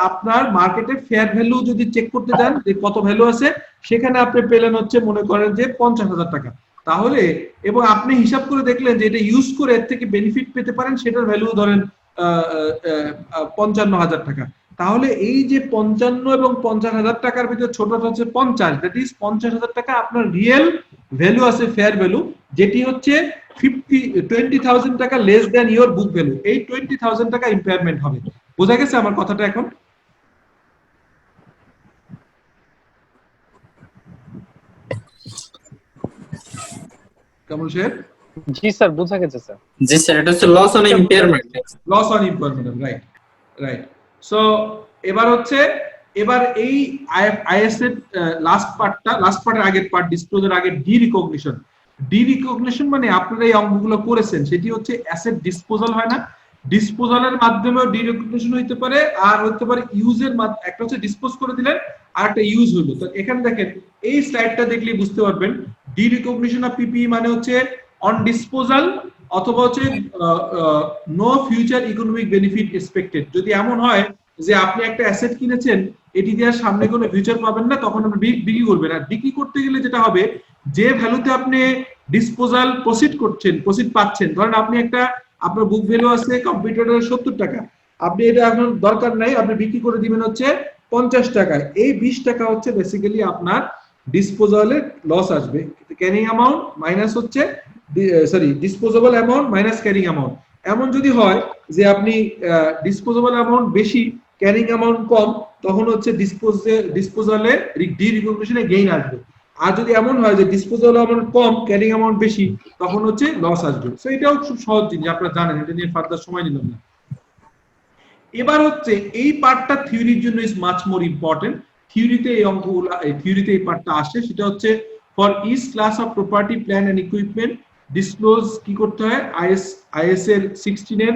আপনার মার্কেটে ফেয়ার ভ্যালু যদি চেক করতে যান যে কত ভ্যালু আছে, সেখানে আপনি পেলেন হচ্ছে মনে করেন যে 50,000 টাকা। তাহলে এবং আপনি হিসাব করে দেখলেন যে এটা ইউজ করে এর থেকে বেনিফিট পেতে পারেন, সেটার ভ্যালু ধরেন 55,000 টাকা। তাহলে এই যে 55 এবং 50,000 টাকার ভিতরে ছোটটা হচ্ছে 50, দ্যাট ইজ 50,000 টাকা আপনার রিয়েল ভ্যালু আছে, ফেয়ার ভ্যালু, যেটি হচ্ছে 20,000 টাকা less than your book value. এই 20,000 টাকা ইম্পেয়ারমেন্ট হবে। বোঝা গেছে আমার কথাটা এখন? কামরুল সাহেব, জি স্যার, বোঝা গেছে স্যার। জি স্যার, এটা হচ্ছে loss on impairment. Loss on impairment, right right. So এবার এই আইএস এর লাস্ট পার্টের আগের পার্ট, ডিসক্লোজার আগের ডি রিকগনিশন মানে আপনারা এই অঙ্কগুলো করেছেন, সেটি হচ্ছে অ্যাসেট ডিসপোজাল হয় না, ডিসপোজালের মাধ্যমে ডি রিকগনিশন হইতে পারে, আর হতে পারে ইউজের মাধ্যমে। একটা হচ্ছে ডিসপোজ করে দিলেন, আর একটা ইউজ হলো। তো এখানে দেখেন, এই স্লাইডটা দেখলে বুঝতে পারবেন ডি রিকগনিশন অফ পিপিই মানে হচ্ছে অন ডিসপোজাল, অথবা হচ্ছে no future economic benefit expected. যদি এমন হয় যে আপনি একটা অ্যাসেট কিনেছেন, এটি দিয়ে সামনে কোনো ফিউচার পাবেন না, তখন আপনি বিক্রি করবেন। আর বিক্রি করতে গেলে যেটা হবে, যে ভ্যালুতে আপনি ডিসপোজাল প্রসিড পাচ্ছেন, ধরেন আপনি একটা, আপনার বুক ভ্যালু আছে কম্পিউটারের 70 টাকা, আপনি এটা আপনার দরকার নাই, আপনি বিক্রি করে দিবেন হচ্ছে 50 টাকায়। এই 20 টাকা হচ্ছে বেসিক্যালি আপনার ডিসপোজালের লস আসবে। ক্যারিং অ্যামাউন্ট মাইনাস হচ্ছে disposable amount minus carrying amount. এমন যদি হয় যে আপনি ডিসপোজেবল অ্যামাউন্ট বেশি, ক্যারিং অ্যামাউন্ট কম, তখন হচ্ছে ডিসপোজালে ডি রিকগনিশনে গেইন আসবে। আর যদি এমন হয় যে ডিসপোজাল অ্যামাউন্ট কম, ক্যারিং অ্যামাউন্ট বেশি, তখন হচ্ছে লস আসবে। সো এটাও খুব সহজ জিনিস, আপনারা জানেন, এটা নিয়ে ফার্দার সময় নিলাম না। এবার হচ্ছে এই পার্টটা থিওরির জন্য ইজ মাচ মোর ইম্পর্টেন্ট। থিওরিতে এই অঙ্কগুলো, থিওরিতে এই পার্টটা আসে, সেটা হচ্ছে for each class of property, plan and equipment disclose কি করতে হয়, আইএস এর 16 এর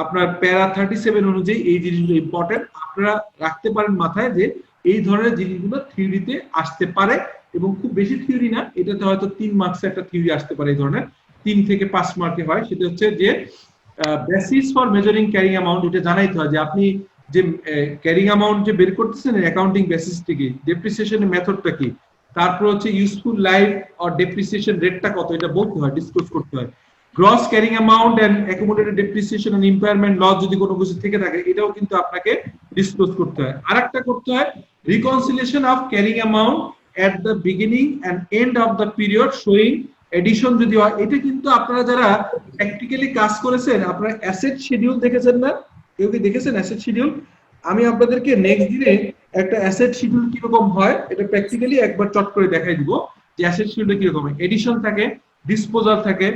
আপনার প্যারা 37 অনুযায়ী এই জিনিসগুলো ইম্পর্টেন্ট। আপনারা রাখতে পারেন মাথায় যে এই ধরনের জিনিসগুলো থিওরিতে আসতে পারে, এবং খুব বেশি থিওরি না, এটাতে হয়তো 3 মার্কসে একটা থিওরি আসতে পারে, এই ধরনের 3 থেকে 5 মার্কে হয়। সেটা হচ্ছে যে basis for measuring carrying amount, এটা জানাইতে হয় যে আপনি যে ক্যারিং অ্যামাউন্ট যে বের করতেছেন অ্যাকাউন্টিং বেসিস থেকে, ডেপ্রিসিয়েশনের মেথডটা কি, তারপর হচ্ছে ইউজফুল লাইফ অর ডেপ্রিসিয়েশন রেটটা কত, এটা বলতে হয়, ডিসক্লোজ করতে হয়। Gross carrying amount and accumulated depreciation and impairment loss যদি কোনো কিছু থেকে থাকে, এটাও কিন্তু আপনাকে ডিসক্লোজ করতে হয়। আরেকটা করতে হয় reconciliation of carrying amount at the beginning and end of the period showing addition যদি হয়। এটা কিন্তু আপনারা যারা প্র্যাকটিক্যালি কাজ করেছেন, আপনারা অ্যাসেট শিডিউল দেখেছেন না? কেউ কি দেখেছেন অ্যাসেট শিডিউল? আমি আপনাদেরকে নেক্সট দিনে একটা অ্যাসেট শিডিউল কিরকম হয় এটা প্র্যাকটিক্যালি একবার চট করে দেখাই দিব, যে অ্যাসেট শিডিউলটা কিরকম হয়। এডিশন থাকে, ডিসপোজাল থাকে,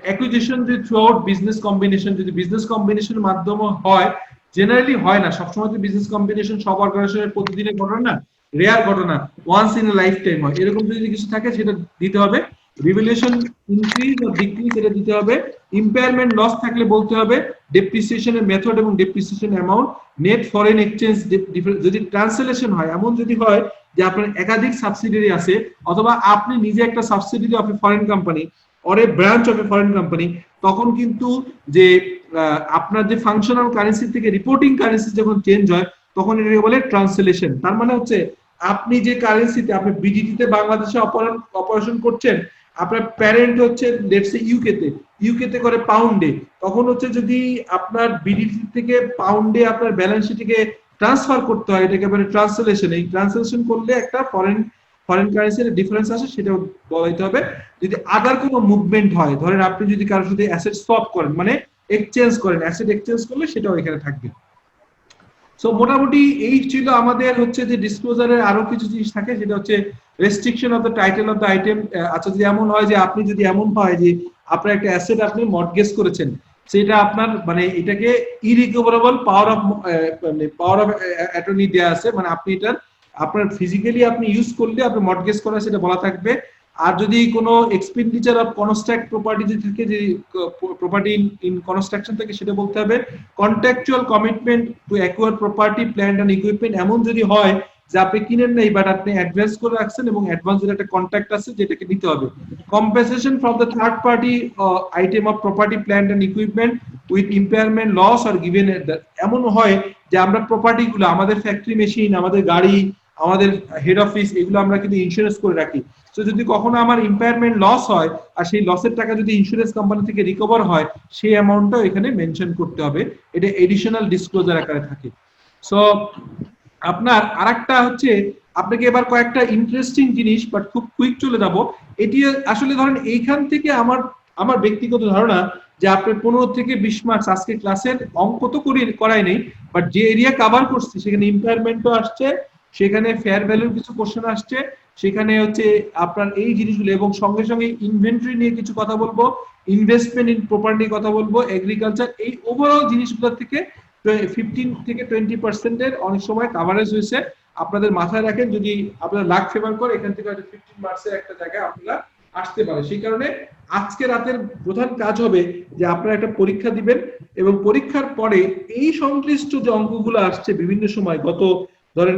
অ্যাকুইজিশন যদি থ্রু আউট বিজনেস কম্বিনেশন, যদি বিজনেস কম্বিনেশনের মাধ্যমে হয়, জেনারেলি হয় না সবসময়, তো বিজনেস কম্বিনেশন সব অর্গানাইজেশনের প্রতিদিনের ঘটনা না, রেয়ার ঘটনা, once in a life time হয়, এরকম যদি কিছু থাকে সেটা দিতে হবে। রিভ্যালুয়েশন ইনক্রিজ অর ডিক্রিজ এটা দিতে হবে। ইম্পায়ারমেন্ট লস থাকলে বলতে হবে ডেপ্রিসিয়েশনের মেথড এবং depreciation amount. Net foreign exchange যদি ট্রান্সলেশন হয়, এমন যদি হয় যে আপনার একাধিক সাবসিডিয়ারি আছে, অথবা আপনি নিজে একটা subsidiary of A foreign company or a branch of A foreign company, তখন কিন্তু যে আপনার যে ফাংশনাল কারেন্সি থেকে রিপোর্টিং কারেন্সি যখন চেঞ্জ হয়, তখন এটাকে বলে ট্রান্সলেশন। তার মানে হচ্ছে আপনি যে কারেন্সিতে, আপনি বিডিটিতে বাংলাদেশে অপারেশন করছেন, আপনার প্যারেন্ট হচ্ছে লেটস সে ইউকেতে করে পাউন্ডে, তখন হচ্ছে যদি আপনার বিডিটি থেকে পাউন্ডে আপনার ব্যালেন্স শিটে ট্রান্সফার করতে হয়, এটাকে বলে ট্রান্সলেশন। এই ট্রান্সলেশন করলে একটা ফরেন কারেন্সির ডিফারেন্স আসে, সেটাও বলাইতে হবে। যদি আদার কোনো মুভমেন্ট হয়, ধরেন আপনি যদি কারোর সাথে অ্যাসেট সোয়াপ করেন, মানে এক্সচেঞ্জ করেন, অ্যাসেট এক্সচেঞ্জ করলে সেটাও এখানে থাকবে। সো মোটামুটি এই ছিল আমাদের হচ্ছে যে ডিসক্লোজারের আরো কিছু জিনিস থাকে, সেটা হচ্ছে restriction of the title of the item. আচ্ছা, যদি এমন হয় যে আপনি যদি এমন হয় যে আপনার একটা অ্যাসেট আপনি মর্টগেজ করেছেন, সেটা আপনার মানে এটাকে ইরিকভারেবল পাওয়ার অফ অ্যাটর্নি দেয়া আছে, মানে আপনি এটার আপনার ফিজিক্যালি আপনি ইউজ করলে আপনি মর্টগেজ করা সেটা বলা থাকবে। আর যদি কোনো এক্সপেন্ডিচার অফ কনস্ট্রাক্ট প্রপার্টি যদি থাকে, যে প্রপার্টি ইন কনস্ট্রাকশন থাকে, সেটা বলতে হবে। Contractual commitment to acquire property, plant and equipment, এমন যদি হয় যে আপনি কিনেন নাই বাট আপনি অ্যাডভান্স করে রাখছেন এবং অ্যাডভান্সের একটা কন্ট্রাক্ট আছে যেটাকে নিতে হবে। Compensation from the third party item of property, plant and equipment with impairment loss আর গিভেন। এমন হয় যে আমরা প্রপার্টি গুলো, আমাদের ফ্যাক্টরি মেশিন, আমাদের গাড়ি, আমাদের হেড অফিস, এগুলো আমরা কিন্তু ইন্স্যুরেন্স করে রাখি। তো যদি কখনো আমার ইম্পায়ারমেন্ট লস হয়, আর সেই লসের টাকা যদি ইন্স্যুরেন্স কোম্পানি থেকে রিকভার হয়, সেই অ্যামাউন্টটাও এখানে মেনশন করতে হবে। এটা এডিশনাল ডিসক্লোজার আকারে থাকে। সো আপনার আরেকটা হচ্ছে, আপনাকে এবার কয়েকটা ইন্টারেস্টিং জিনিস, বাট খুব কুইক চলে যাব। এটি আসলে ধরেন এইখান থেকে আমার ব্যক্তিগত ধারণা যে আপনার 15 থেকে 20 মার্কস আজকে ক্লাসের অঙ্ক তো করাই নেই, বাট যে এরিয়া কভার করছি সেখানে ইম্পায়ারমেন্টও আসছে, সেখানে ফেয়ার ভ্যালুর কিছু কোশ্চেন আসছে, সেখানে হচ্ছে আপনার এই জিনিসগুলো, এবং সঙ্গে সঙ্গে ইনভেন্টরি নিয়ে কিছু কথা বলবো, ইনভেস্টমেন্ট ইন প্রপার্টি কথা বলবো, এগ্রিকালচার, এই ওভারঅল জিনিসগুলো থেকে 15 থেকে 20% এর অনেক সময় কাভারেজ হয়েছে। আপনাদের মাথায় রাখেন, যদি আপনার লাক ফেভার করে এখান থেকে হয়তো 15 মার্কসের একটা জায়গায় আপনারা আসতে পারে। সেই কারণে আজকে রাতের প্রধান কাজ হবে যে আপনারা একটা পরীক্ষা দিবেন, এবং পরীক্ষার পরে এই সংশ্লিষ্ট যে অঙ্কগুলো আসছে বিভিন্ন সময়, গত ধরেন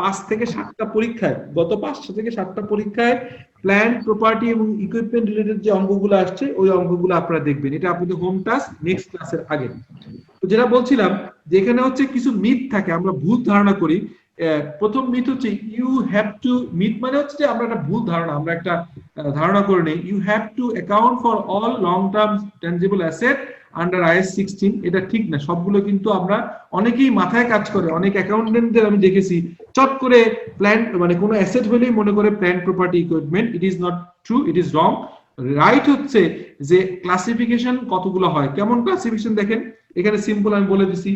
5 থেকে 7টা পরীক্ষায়, গত 5 থেকে 7টা পরীক্ষায় প্ল্যান, প্রপার্টি এবং ইকুইপমেন্ট রিলেটেড যে অঙ্কগুলো আসছে ওই অঙ্কগুলো আপনারা দেখবেন। এটা আপনাদের হোম টাস্ক নেক্সট ক্লাসের আগে। তো যেটা বলছিলাম যে এখানে হচ্ছে কিছু মিথ থাকে, আমরা ভুল ধারণা করি। প্রথম মিথ হচ্ছে ইউ হ্যাভ টু, মিথ মানে হচ্ছে যে আমরা একটা ভুল ধারণা, আমরা একটা ধারণা করে নেই, you have to account for all long term tangible asset under IAS 16। এটা ঠিক না, সবগুলো কিন্তু আমরা অনেকেই মাথায় কাজ করে, অনেক অ্যাকাউন্টেন্টদের আমি দেখেছি চট করে প্ল্যান মানে কোনো অ্যাসেট হলেই মনে করে plan, property, equipment. It is not true, it is wrong. Right হচ্ছে যে ক্লাসিফিকেশন কতগুলো হয়, কেমন ক্লাসিফিকেশন দেখেন এখানে সিম্পল আমি বলে দিছি।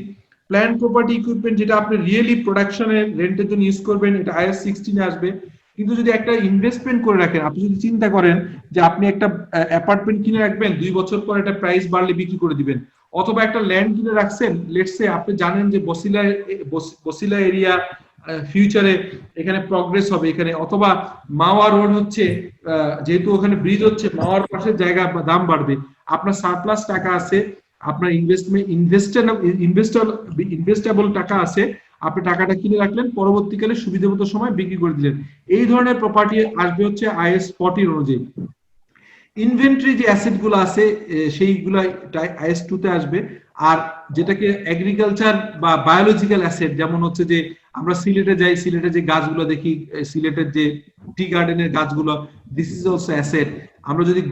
প্ল্যান, প্রপার্টি, ইকুইপমেন্ট যেটা আপনি রিয়েলি প্রোডাকশনে রেন্টের জন্য ইউজ করবেন, এটা IAS 16 এ আসবে। কিন্তু যদি একটা ইনভেস্টমেন্ট করে রাখেন, আপনি যদি চিন্তা করেন যে আপনি একটা অ্যাপার্টমেন্ট কিনে রাখবেন, 2 বছর পর এটা প্রাইস বাড়লে বিক্রি করে দিবেন, অথবা একটা ল্যান্ড কিনে রাখছেন, লেটস সে আপনি জানেন যে বসিলা এরিয়া ফিউচারে এখানে প্রগ্রেস হবে এখানে, অথবা মাওয়া রোড হচ্ছে, যেহেতু ওখানে ব্রিজ হচ্ছে, মাওয়ার পাশে জায়গা দাম বাড়বে, আপনার সারপ্লাস টাকা আছে, আপনার ইনভেস্টেবল টাকা আছে, আপনি টাকাটা কিনে রাখলেন, পরবর্তীকালে সুবিধামতো সময় বিক্রি করে দিলেন। এই ধরনের প্রপার্টি আসবে হচ্ছে IAS 40 অনুযায়ী। ইনভেন্টরি যে অ্যাসেট গুলো আছে সেইগুলো IAS 2 তে আসবে। আর যেটাকে এগ্রিকালচার বা বায়োলজিক্যাল অ্যাসেট, যেমন হচ্ছে যে আমরা সিলেটে যাই, সিলেটে যে গাছগুলো দেখি, সিলেটের যে টি গার্ডেনের গাছগুলো, দিস ইজ অলসো অ্যাসেট। আমরা যদি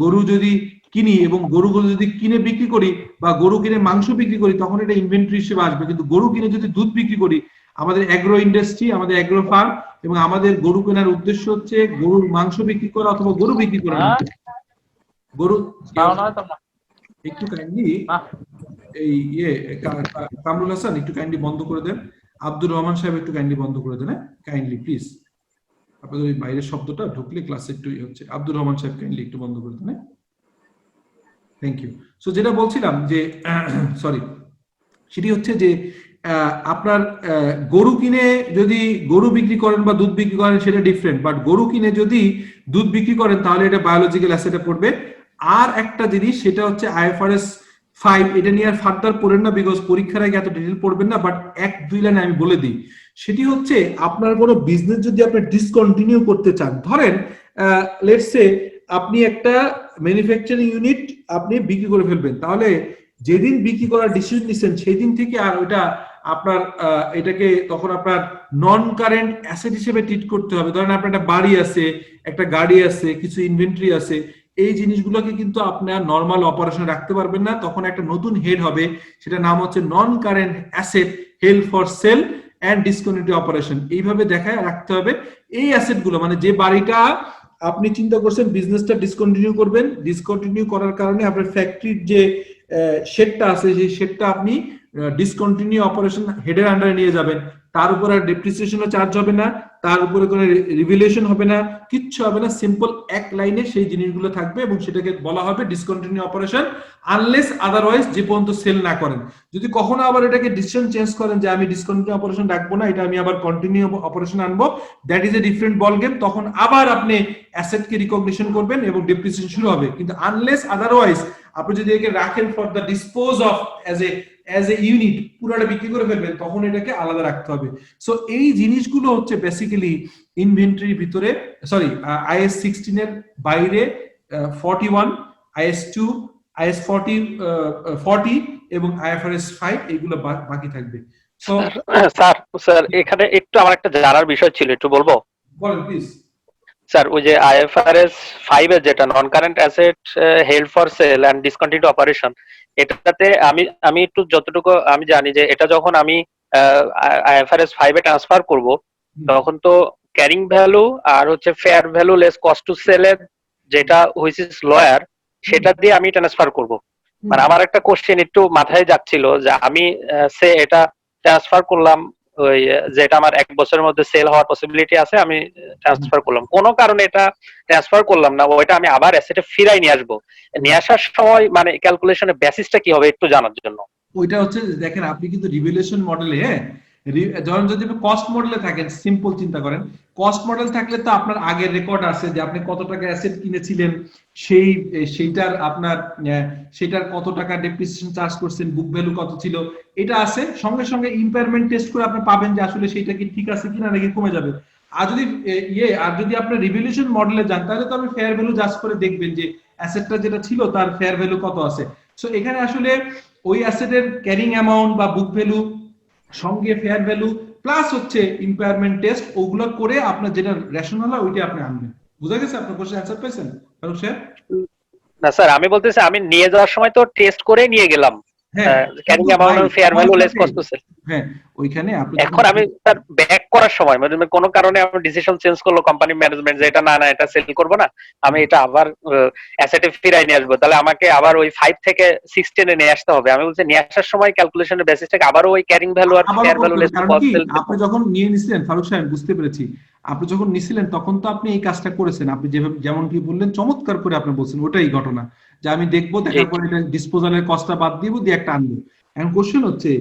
গরু যদি কিনি এবং গরুগুলো যদি কিনে বিক্রি করি, বা গরু কিনে মাংস বিক্রি করি, তখন এটা ইনভেন্টরি হিসেবে আসবে। কিন্তু গরু কিনে যদি দুধ বিক্রি করি, আমাদের অ্যাগ্রো ইন্ডাস্ট্রি, আমাদের অ্যাগ্রো ফার্ম, এবং আমাদের গরু কেনার উদ্দেশ্য হচ্ছে গরুর মাংস বিক্রি করা অথবা গরু বিক্রি করা। গরু একটু কাইন্ডলি এই কামরুল হাসান একটু কাইন্ডলি বন্ধ করে দেন, আব্দুর রহমান সাহেব একটু কাইন্ডলি বন্ধ করে দেন, কাইন্ডলি প্লিজ। আপনাদের ওই বাইরের শব্দটা ঢুকলে ক্লাসে একটু হচ্ছে। আব্দুর রহমান সাহেব কাইন্ডলি একটু বন্ধ করে দেন, থ্যাংক ইউ। সো যেটা বলছিলাম যে সরি, সেটি হচ্ছে যে আপনার গরু কিনে যদি গরু বিক্রি করেন বা দুধ বিক্রি করেন সেটা ডিফারেন্ট, বাট গরু কিনে যদি দুধ বিক্রি করেন তাহলে এটা বায়োলজিক্যাল অ্যাসেটে পড়বে। আর একটা জিনিস সেটা হচ্ছে IFRS 5, এটা নিয়ে আর ফার্দার পড়েন না, বিকজ পরীক্ষার আগে এত ডিটেইল পড়বেন না, বাট 1-2 লাইনে আমি বলে দিই। সেটি হচ্ছে আপনার কোনো বিজনেস যদি আপনি ডিসকন্টিনিউ করতে চান, ধরেন লেটস সে আপনি একটা ম্যানুফ্যাকচারিং ইউনিট আপনি বিক্রি করে ফেলবেন, তাহলে যেদিন বিক্রি করার ডিসিশন নিচ্ছেন সেই দিন থেকে আর ওইটা আপনার এটাকে তখন আপনার নন কারেন্ট অ্যাসেট হিসেবে ট্রিট করতে হবে। ধরেন আপনার একটা বাড়ি আছে, একটা গাড়ি আছে, কিছু ইনভেন্টরি আছে, এই জিনিসগুলোকে কিন্তু আপনার নর্মাল অপারেশন রাখতে পারবেন না, তখন একটা নতুন হেড হবে, সেটা নাম হচ্ছে non current asset held for sale and discontinuity operation. এইভাবে দেখায় রাখতে হবে এই অ্যাসেট গুলো, মানে যে বাড়িটা আপনি চিন্তা করছেন বিজনেসটা ডিসকন্টিনিউ করবেন, ডিসকন্টিনিউ করার কারণে আপনার ফ্যাক্টরির যে শেডটা আছে সেই শেডটা আপনি ডিসকন্টিনিউ অপারেশন হেডের আন্ডারে নিয়ে যাবেন, তার উপর আর ডেপ্রিসিয়েশনও চার্জ হবে না, তার উপরে কোনো রিভিলেশন হবে না, কিচ্ছু হবে না, সিম্পল এক লাইনে সেই জিনিসগুলো থাকবে এবং সেটাকে বলা হবে ডিসকন্টিনিউ অপারেশন, আনলেস আদারওয়াইজ যে পর্যন্ত সেল না করেন। যদি কখনো আবার এটাকে ডিসিশন চেঞ্জ করেন যে আমি ডিসকন্টিনিউ অপারেশন রাখবো না, এটা আমি আবার কন্টিনিউ অপারেশন আনবো, that is a different ball game, তখন আবার আপনি অ্যাসেটকে রিকগনিশন করবেন এবং ডেপ্রিসিয়েশন শুরু হবে। কিন্তু আনলেস আদারওয়াইজ আপনি যদি একে রাখেন for the dispose of as a unit, পুরোটা বিক্রি করে ফেলবেন, তখন এটাকে আলাদা রাখতে হবে। সো এই জিনিসগুলো হচ্ছে বেসিক্যালি ইনভেন্টরির ভিতরে, সরি IAS 16 এর বাইরে 41, IAS 2, IAS 40 এবং IFRS 5 এগুলো বাকি থাকবে। সো স্যার এখানে একটু আমার একটা জানার বিষয় ছিল, একটু বলবো? বলেন প্লিজ। স্যার ওই যে IFRS 5 এর যেটা non current asset held for sale and discontinued operation, এটাতে আমি একটু যতটুকু আমি জানি যে এটা যখন আমি IFRS 5 এ ট্রান্সফার করব, তখন তো ক্যারিং ভ্যালু আর হচ্ছে fair value less cost to sell এর যেটা হুইচ ইজ লয়ার, সেটা দিয়ে আমি ট্রান্সফার করব। মানে আমার একটা কোশ্চেন একটু মাথায় যাচ্ছিল যে আমি সে এটা ট্রান্সফার করলাম, ওই যেটা আমার 1 বছরের মধ্যে সেল হওয়ার পসিবিলিটি আছে, আমি ট্রান্সফার করলাম, কোনো কারণে এটা ট্রান্সফার করলাম না, ওইটা আমি আবার অ্যাসেটে ফিরাই নিয়ে আসবো, নিয়ে আসার সময় মানে ক্যালকুলেশনের বেসিসটা কি হবে একটু জানার জন্য। ওইটা হচ্ছে যে দেখেন আপনি কিন্তু রিভ্যালুয়েশন মডেলে, হ্যাঁ, ধরেন যদি আপনি কস্ট মডেলে থাকেন, সিম্পল চিন্তা করেন, কস্ট মডেল থাকলে তো আপনার আগের রেকর্ড আছে যে আপনি কত টাকা অ্যাসেট কিনেছিলেন, সেইটার আপনার সেটার কত টাকা ডেপ্রিসিয়েশন চার্জ করছেন, বুক ভ্যালু কত ছিল, এটা আছে। সঙ্গে সঙ্গে ইম্পায়ারমেন্ট টেস্ট করে আপনি পাবেন যে আসলে সেটা কি ঠিক আছে কিনা নাকি কমে যাবে। আর যদি আপনি রিভ্যালুয়েশন মডেলে যান তাহলে তো আপনি ফেয়ার ভ্যালু জাস্ট করে দেখবেন যে অ্যাসেটটা যেটা ছিল তার ফেয়ার ভ্যালু কত আছে। সো এখানে আসলে ওই অ্যাসেটের ক্যারিং অ্যামাউন্ট বা বুক ভ্যালু সঙ্গে ফেয়ার ভ্যালু প্লাস হচ্ছে ইম্পায়ারমেন্ট টেস্ট, ওগুলো করে আপনার যেটা রেশনাল হয় ওইটা আপনি আনবেন। বুঝা গেছে? আপনার কোশ্চেন অ্যান্সার পেয়েছেন ফারুক সাহেব? না স্যার, আমি বলতেছি আমি নিয়ে যাওয়ার সময় তো টেস্ট করে নিয়ে গেলাম, carrying amount fair value less cost sell. হ্যাঁ, ওইখানে আপনি এখন আমি তার ব্যাক করার সময় মানে কোনো কারণে আমি ডিসিশন চেঞ্জ করলো কোম্পানি ম্যানেজমেন্ট যে এটা না এটা সেল করব না, আমি এটা আবার অ্যাসেটে ফিরাই নিয়ে আসবো, তাহলে আমাকে আবার ওই 5 থেকে 6 টেনে নিয়ে আসতে হবে। আমি বলছি নিয়ে আসার সময় ক্যালকুলেশনের বেসিস থেকে আবারও ওই ক্যারিং ভ্যালু আর fair value less cost sell. আপনি যখন নিয়ে নিছিলেন ফারুক সাহেব, বুঝতে পেরেছি, আপনি যখন নিছিলেন তখন তো আপনি এই কাজটা করেছেন, আপনি যেভাবে যেমন কি বললেন চমৎকার করে আপনি বলছেন, ওটাই ঘটনা যে আমি দেখবো, দেখার পরে এটা ডিসপোজালের কস্টটা বাদ দিব, দিয়ে একটা আনবো। এখন কোশ্চেন হচ্ছে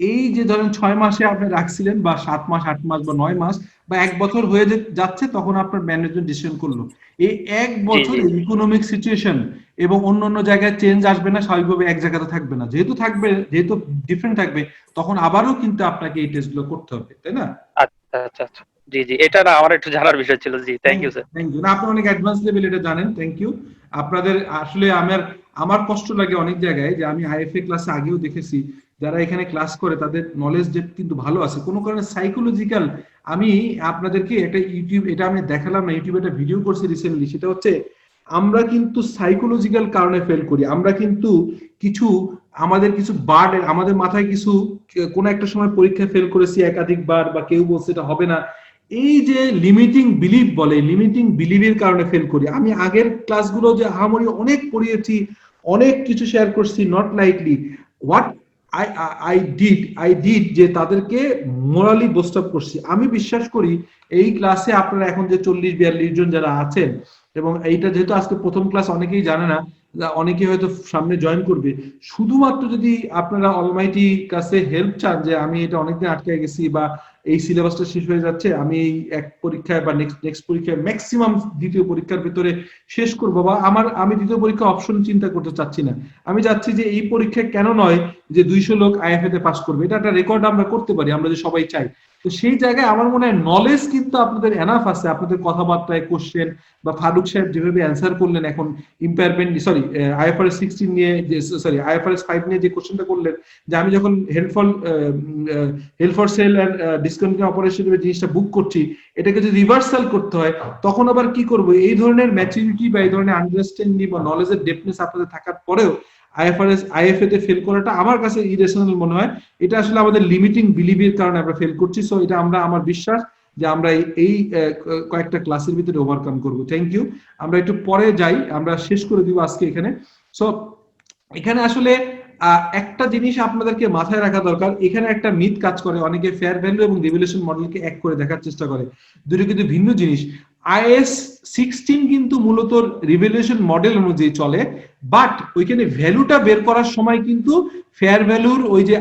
এই যে ধরেন 6 মাসে আপনি রাখছিলেন বা 7 মাস 8 মাস বা 9 মাস বা 1 বছর হয়ে যাচ্ছে, তখন আপনার ম্যানেজমেন্ট ডিসিশন করলো এই 1 বছরের ইকোনমিক সিচুয়েশন এবং অন্য জায়গায় চেঞ্জ আসবে না, স্বাভাবিকভাবে এক জায়গাতে থাকবে না, যেহেতু ডিফারেন্ট থাকবে, তখন আবারও কিন্তু আপনাকে এই টেস্টগুলো করতে হবে, তাই না? আচ্ছা আচ্ছা আচ্ছা, জি জি, এটা না আমার একটু জানার বিষয় ছিল। জি, thank you sir. Thank you. না, আপনি অনেক অ্যাডভান্স লেভেল এটা জানেন, থ্যাংক ইউ। আপনাদের আসলে আমার কষ্ট লাগে অনেক জায়গায় যে আমি আইএফএ ক্লাসে আগেও দেখেছি যারা এখানে ক্লাস করে তাদের নলেজ ডেপথ কিন্তু ভালো আছে, কোনো কারণে সাইকোলজিক্যাল, আমি আপনাদেরকে একটা এটা আমি দেখালাম না, ইউটিউবে একটা ভিডিও করছি রিসেন্টলি, সেটা হচ্ছে আমরা কিন্তু সাইকোলজিক্যাল কারণে ফেল করি, আমরা কিন্তু আমাদের কিছু বার্ডেন, আমাদের মাথায় কোনো একটা সময় পরীক্ষায় ফেল করেছি একাধিকবার, বা কেউ বলছে এটা হবে না, এই যে লিমিটিং বিলিভ বলে, লিমিটিং বিলিভের কারণে ফেল করি। আমি আগের ক্লাসগুলো যে আহামরি অনেক পড়িয়েছি, অনেক কিছু শেয়ার করছি, not likely what I did যে তাদেরকে মোরালি বুস্ট আপ করছি। আমি বিশ্বাস করি এই ক্লাসে আপনারা এখন যে 40-42 জন যারা আছেন, এবং এইটা যেহেতু আজকে প্রথম ক্লাস, অনেকেই জানে না, অনেকে হয়তো সামনে জয়েন করবে, শুধুমাত্র যদি আপনারা অলমাইটি কাছে হেল্প চান যে আমি এটা অনেকদিন আটকে গেছি বা এই সিলেবাসটা শেষ হয়ে যাচ্ছে, আমি এই এক পরীক্ষায় বা নেক্সট পরীক্ষায় ম্যাক্সিমাম দ্বিতীয় পরীক্ষার ভিতরে শেষ করবো, বা আমি দ্বিতীয় পরীক্ষা অপশন চিন্তা করতে চাচ্ছি না, আমি চাচ্ছি যে এই পরীক্ষায় কেন নয় যে 200 লোক আইএফএ তে পাস করবে, এটা একটা রেকর্ড আমরা করতে পারি, আমরা যে সবাই চাই। তো সেই জায়গায় আমার মনে হয় নলেজ কিন্তু আপনাদের এনাফ আছে, আপনাদের কথাবার্তায়, কোশ্চেন বা ফারুক সাহেব যেভাবে অ্যান্সার করলেন এখন ইম্পায়ারমেন্ট আইএফআরএস 16 নিয়ে আইএফআরএস 5 নিয়ে যে কোশ্চেনটা করলেন, যে আমি যখন held for sale and discontinue অপারেশনের জিনিসটা বুক করছি, এটাকে যদি রিভার্সাল করতে হয় তখন আবার কি করব? এই ধরনের ম্যাচুরিটি বা এই ধরনের আন্ডারস্ট্যান্ডিং বা নলেজের ডেপথনেস আপনাদের থাকার পরেও আইএফএ তে ফেল করাটা আমার কাছে ইরেশনাল মনে হয়। এটা আসলে আমাদের লিমিটিং বিলিভের কারণে আমরা ফেল করছি। সো এটা আমার বিশ্বাস যে আমরা এই কয়েকটা ক্লাসের ভিতরে ওভারকাম করব। Thank you. আমরা একটু পরে যাই, আমরা শেষ করে দিব আজকে এখানে। সো এখানে আসলে একটা জিনিস আপনাদেরকে মাথায় রাখা দরকার, এখানে একটা মিথ কাজ করে, অনেকে ফেয়ার ভ্যালু এবং রিভ্যালুয়েশন মডেলকে এক করে দেখার চেষ্টা করে, দুটো কিন্তু ভিন্ন জিনিস। আইএস 16 কিন্তু মূলত রিভ্যালুয়েশন মডেল অনুযায়ী চলে, বাট ওইখানে ভ্যালুটা বের করার সময় কিন্তু ফেয়ার ভ্যালুর ওই যে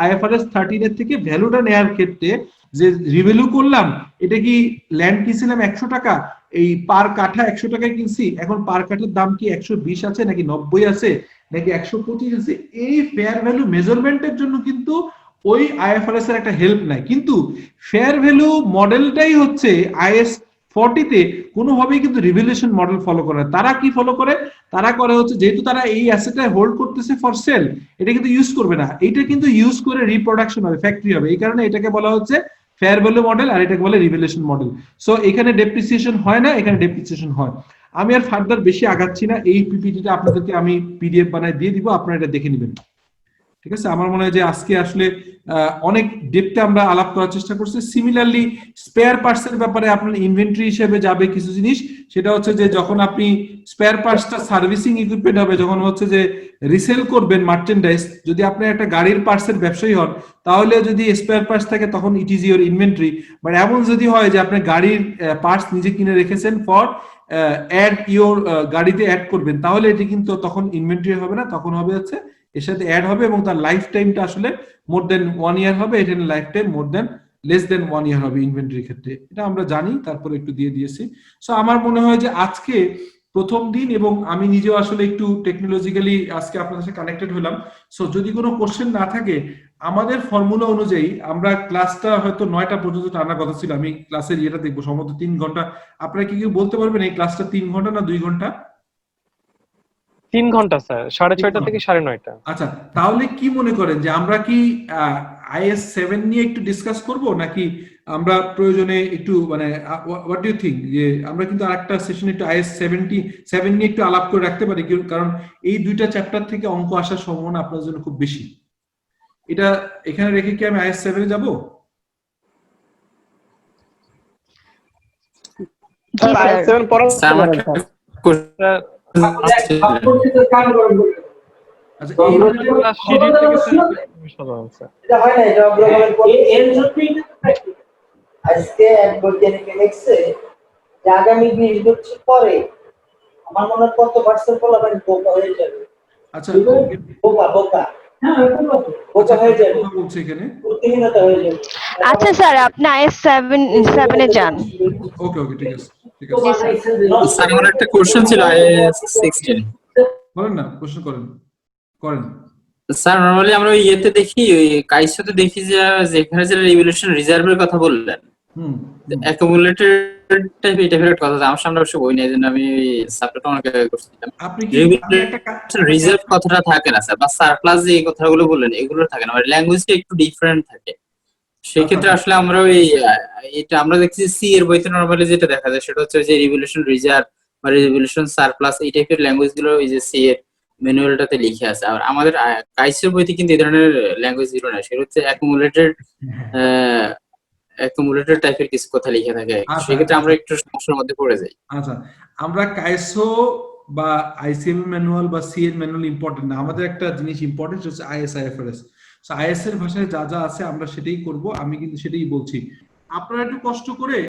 আইএফআরএস 13 এর থেকে ভ্যালুটা নেওয়ার ক্ষেত্রে যে রিভ্যালু করলাম, এটা কি ল্যান্ড কিনছিলাম 100 টাকা, এই পার কাঠা 100 টাকায় কিনছি, এখন পার কাঠার দাম কি 120 আছে নাকি 90 আছে নাকি 125 আছে, এই ফেয়ার ভ্যালু মেজারমেন্টের জন্য কিন্তু ওই আইএফআরএস এর একটা হেল্প নাই। কিন্তু ফেয়ার ভ্যালু মডেলটাই হচ্ছে আইএস 40 তে কোনোভাবেই কিন্তু রিভ্যালুয়েশন মডেল ফলো করে। তারা কি ফলো করে? তারা করে হচ্ছে, যেহেতু তারা এই অ্যাসেটটা হোল্ড করতেছে ফর সেল, এটা কিন্তু ইউজ করবে না, এটা কিন্তু ইউজ করে রিপ্রোডাকশন হবে, ফ্যাক্টরি হবে, এই কারণে এটাকে বলা হচ্ছে ফেয়ার ভ্যালু মডেল, আর এটাকে বলে রিভ্যালুয়েশন মডেল। সো এখানে ডেপ্রিসিয়েশন হয় না, এখানে ডেপ্রিসিয়েশন হয়। আমি আর ফার্দার বেশি আগাচ্ছি না, এই পিপিটিটা আপনাদেরকে আমি পিডিএফ বানায় দিয়ে দিব, আপনারা এটা দেখে নেবেন। ঠিক আছে, আমার মনে হয় যে আজকে আসলে অনেক ডেপথে আমরা আলাপ করার চেষ্টা করছি। সিমিলারলি স্পেয়ার পার্টস এর ব্যাপারে আপনার ইনভেন্টরি হিসেবে যাবে কিছু জিনিস, সেটা হচ্ছে যে যখন আপনি স্পেয়ার পার্টসটা সার্ভিসিং ইকুইপমেন্ট হবে, যখন হচ্ছে যে রিসেল করবেন মার্চেন্ডাইজ, যদি আপনি একটা গাড়ির পার্টসের ব্যবসায়ী হন তাহলে যদি স্পেয়ার পার্টস থাকে তখন it is your inventory. But এমন যদি হয় যে আপনি গাড়ির পার্টস নিজে কিনে রেখেছেন ফর অ্যাড ইউর গাড়িতে অ্যাড করবেন, তাহলে এটি কিন্তু তখন ইনভেন্টরি হবে না, তখন হবে হচ্ছে এর সাথে অ্যাড হবে এবং তার লাইফ টাইমটা আসলে মোর দেন 1 ইয়ার হবে, এটার লাইফ টাইম মোর দেন লেস দেন 1 ইয়ার হবে ইনভেন্টরির ক্ষেত্রে। এটা আমরা জানি, তারপরে একটু দিয়ে দিয়েছি। সো আমার মনে হয় যে আজকে প্রথম দিন এবং আমি নিজেও আসলে একটু টেকনোলজিক্যালি আজকে আপনাদের সাথে কানেক্টেড হলাম। সো যদি কোনো কোশ্চেন না থাকে, আমাদের ফর্মুলা অনুযায়ী আমরা ক্লাসটা হয়তো 9টা পর্যন্ত টানার কথা ছিল। আমি ক্লাসের ইয়েটা দেখবো সম্ভবত 3 ঘন্টা। আপনারা কি বলতে পারবেন এই ক্লাসটা 3 ঘন্টা না 2 ঘন্টা? 3 ঘন্টা স্যার, 6:30 থেকে 9:30। আচ্ছা, তাহলে কি মনে করেন যে আমরা কি আইএস 7 নিয়ে একটু ডিসকাস করব, নাকি আমরা প্রয়োজনে একটু মানে হোয়াট ডু ইউ থিঙ্ক যে আমরা কিন্তু আরেকটা সেশন একটু আইএস 77 নিয়ে একটু আলাপ করে রাখতে পারি, কারণ এই দুইটা চ্যাপ্টার থেকে অঙ্ক আসার সম্ভাবনা আপনার জন্য খুব বেশি। এটা এখানে রেখে কি আমি আইএস 7 এ যাব? স্যার IS 7 পড়া স্যার আমার একটা স্যার আচ্ছা, এই সিঁড়ি থেকে সাধারণ স্যার। এটা হয় না, এটা এর জন্যই আজকে এক বৈজ্ঞানিক লিখছে যে আগামী 20 বছর পরে আমার মনে হয় কত পার্সেন্ট পোলাপান বোকা হয়ে যাবে। আচ্ছা, বোকা বোকা হয়ে যাবে, কথা বলছে এখানে। বুদ্ধিহীনতা হয়ে যাবে। আচ্ছা স্যার, আপনি আইএস 7 এ যান। ওকে ওকে, ঠিক আছে ঠিক আছে, স্যার আমার একটা কোশ্চেন ছিল IS 16। বলেন না, কোশ্চেন করেন করেন। স্যার নরমালি আমরা ওই ইয়েতে দেখি, ওই কাইসোতে দেখি যে যেখানে যে রিভলিউশন রিজার্ভের কথা বললেন, হুম, অ্যাকুমুলেটেড টাইপ এই টাইপের কথা, আমার সামনে অবশ্য বই নেই, জন্য আমি সাবজেক্ট অনেক করছিলাম। আপনি কি রিজার্ভ কথাটা থাকে না স্যার, বা সারপ্লাস যে এই কথাগুলো বললেন এগুলো থাকে না, মানে ল্যাঙ্গুয়েজটা একটু ডিফারেন্ট থাকে। সেই ক্ষেত্রে আসলে আমরা ওই এটা আমরা দেখছি সি এর বইতে নরমালি যেটা দেখা যায় সেটা হচ্ছে যে রিভলিউশন রিজার্ভ বা রিভলিউশন সারপ্লাস এই টাইপের ল্যাঙ্গুয়েজ গুলো ওই যে সি এর ম্যানুয়ালটাতে লিখে আছে। আর আমাদের কাইসের বইতে কিন্তু এই ধরনের ল্যাঙ্গুয়েজ গুলো না, সেটা হচ্ছে অ্যাকুমুলেটেড টাইপের কিছু কথা লিখে থাকে। সেক্ষেত্রে আমরা একটু সমস্যার মধ্যে পড়ে যাই। আচ্ছা, আমরা কাইসো বা আইসিএম ম্যানুয়াল বা সি এর ম্যানুয়াল ইম্পর্টেন্ট না, আমাদের একটা জিনিস ইম্পর্টেন্ট হচ্ছে আইএস আইএফআরএস। সো আইএস এর ভাষায় যা যা আছে আমরা সেটাই করব, আমি কিন্তু সেটাই বলছি। আপনারা একটু কষ্ট করে